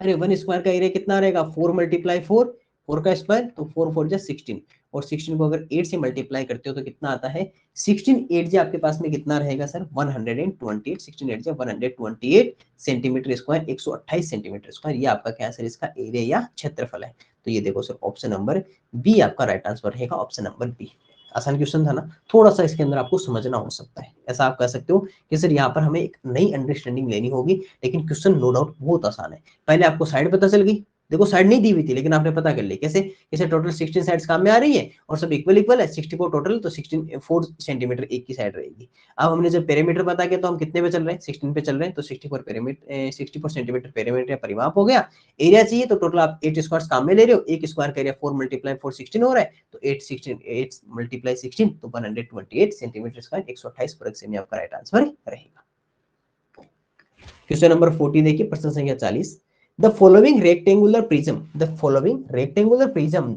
Speaker 1: अरे 1 स्क्वायर का एरिया कितना रहेगा, 4 मल्टीप्लाई 4, 4 का स्क्वायर तो 4 4 जा 16। और 16 को अगर 8 से मल्टीप्लाई करते हो तो कितना आता है, 16 8 जा आपके पास में कितना रहेगा सर, 128, 16 8 जा 128 सेंटीमीटर स्क्वायर, 128 सेंटीमीटर स्क्वायर। ये आपका क्या है सर, इसका एरिया या क्षेत्रफल है। तो ये देखो सर, ऑप्शन नंबर बी आपका राइट आंसर रहेगा, ऑप्शन नंबर बी। आसान क्वेश्चन था ना, थोड़ा सा इसके अंदर आपको समझना हो सकता है, ऐसा आप कह सकते हो कि सर यहाँ पर हमें एक नई अंडरस्टैंडिंग लेनी होगी। लेकिन क्वेश्चन नो डाउट बहुत आसान है। पहले आपको साइड पता चल गई, देखो साइड नहीं दी हुई थी लेकिन आपने पता कर ली, कैसे, जैसे टोटल 16 साइड्स काम में आ रही है और सब इक्वल इक्वल है, 64 टोटल, तो 16 4 सेंटीमीटर एक की साइड रहेगी। अब हमने जब पेरीमीटर पता किया तो हम कितने पे चल रहे हैं, 16 पे चल रहे हैं, तो 64 पेरीमीटर 64 सेंटीमीटर पेरीमीटर या परिमाप हो गया। एरिया चाहिए तो टोटल आप 8 स्क्वायर्स काम में ले रहे हो, एक स्क्वायर का एरिया 4 मल्टीप्लाई 4 16 हो रहा है, तो 8 मल्टीप्लाई 16 तो 128 सेंटीमीटर स्क्वायर, 128 वर्ग सेमी आपका राइट आंसर रहेगा। क्वेश्चन नंबर 14 देखिए, प्रश्न संख्या 40। The following rectangular prism, the following rectangular prism,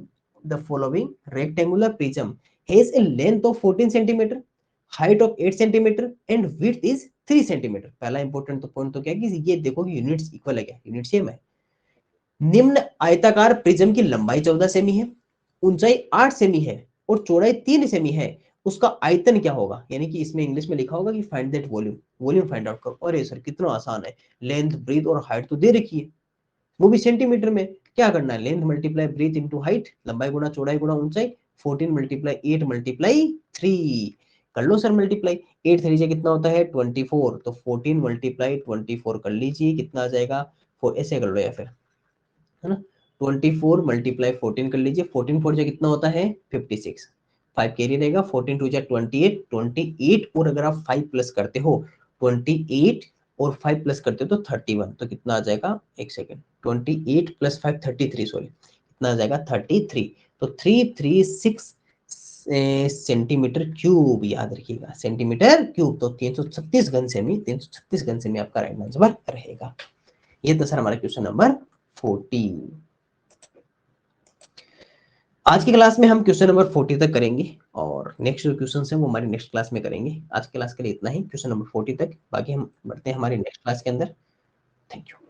Speaker 1: the following rectangular prism has a length of 14 centimeter, height of 8 centimeter and width is 3 centimeter। पहला important तो point तो क्या है कि ये देखो कि यूनिट्स इक्वल है, क्या यूनिट सेम है। निम्न आयताकार प्रिज्म की लंबाई 14 सेमी है, ऊंचाई 8 सेमी है और चौड़ाई 3 सेमी है, उसका आयतन क्या होगा। यानी कि इसमें इंग्लिश में लिखा होगा कि find that volume, volume find out करो। अरे सर कितना आसान है, लेंथ ब्रीथ और हाइट तो दे रखी है, वो भी सेंटीमीटर में। क्या करना है, length multiply breadth into height, लंबाई गुना चौड़ाई गुना ऊंचाई, 14 मल्टीप्लाई 8 मल्टीप्लाई 3, कर लो सर मल्टीप्लाई, 8 3 से कितना होता है 24, तो 14 मल्टीप्लाई 24 कर लीजिए, कितना आ जाएगा, ऐसे कर लो या फिर, है ना, 24 मल्टीप्लाई 14 कर लीजिए, 14 4 से कितना होता है 56, 5 कैरी रहेगा, 14 2 जा 28, 28 और अगर आप 5 प्लस करते हो, 28 और 5 प्लस करते हो तो 31, तो कितना आ जाएगा, एक सेकेंड, 28 प्लस 5 33, सॉरी कितना आ जाएगा 33, तो 336 सेंटीमीटर क्यूब, याद रखिएगा सेंटीमीटर क्यूब, तो 336 घन सेमी, 336 घन सेमी आपका राइट आंसर रहेगा। ये तो सर हमारा क्वेश्चन नंबर 40। आज की क्लास में हम क्वेश्चन नंबर 40 तक करेंगे और नेक्स्ट जो क्वेश्चन है वो हमारी नेक्स्ट क्लास में करेंगे। आज की क्लास के लिए इतना ही, क्वेश्चन नंबर 40 तक, बाकी हम बढ़ते हैं हमारी नेक्स्ट क्लास के अंदर। Thank you.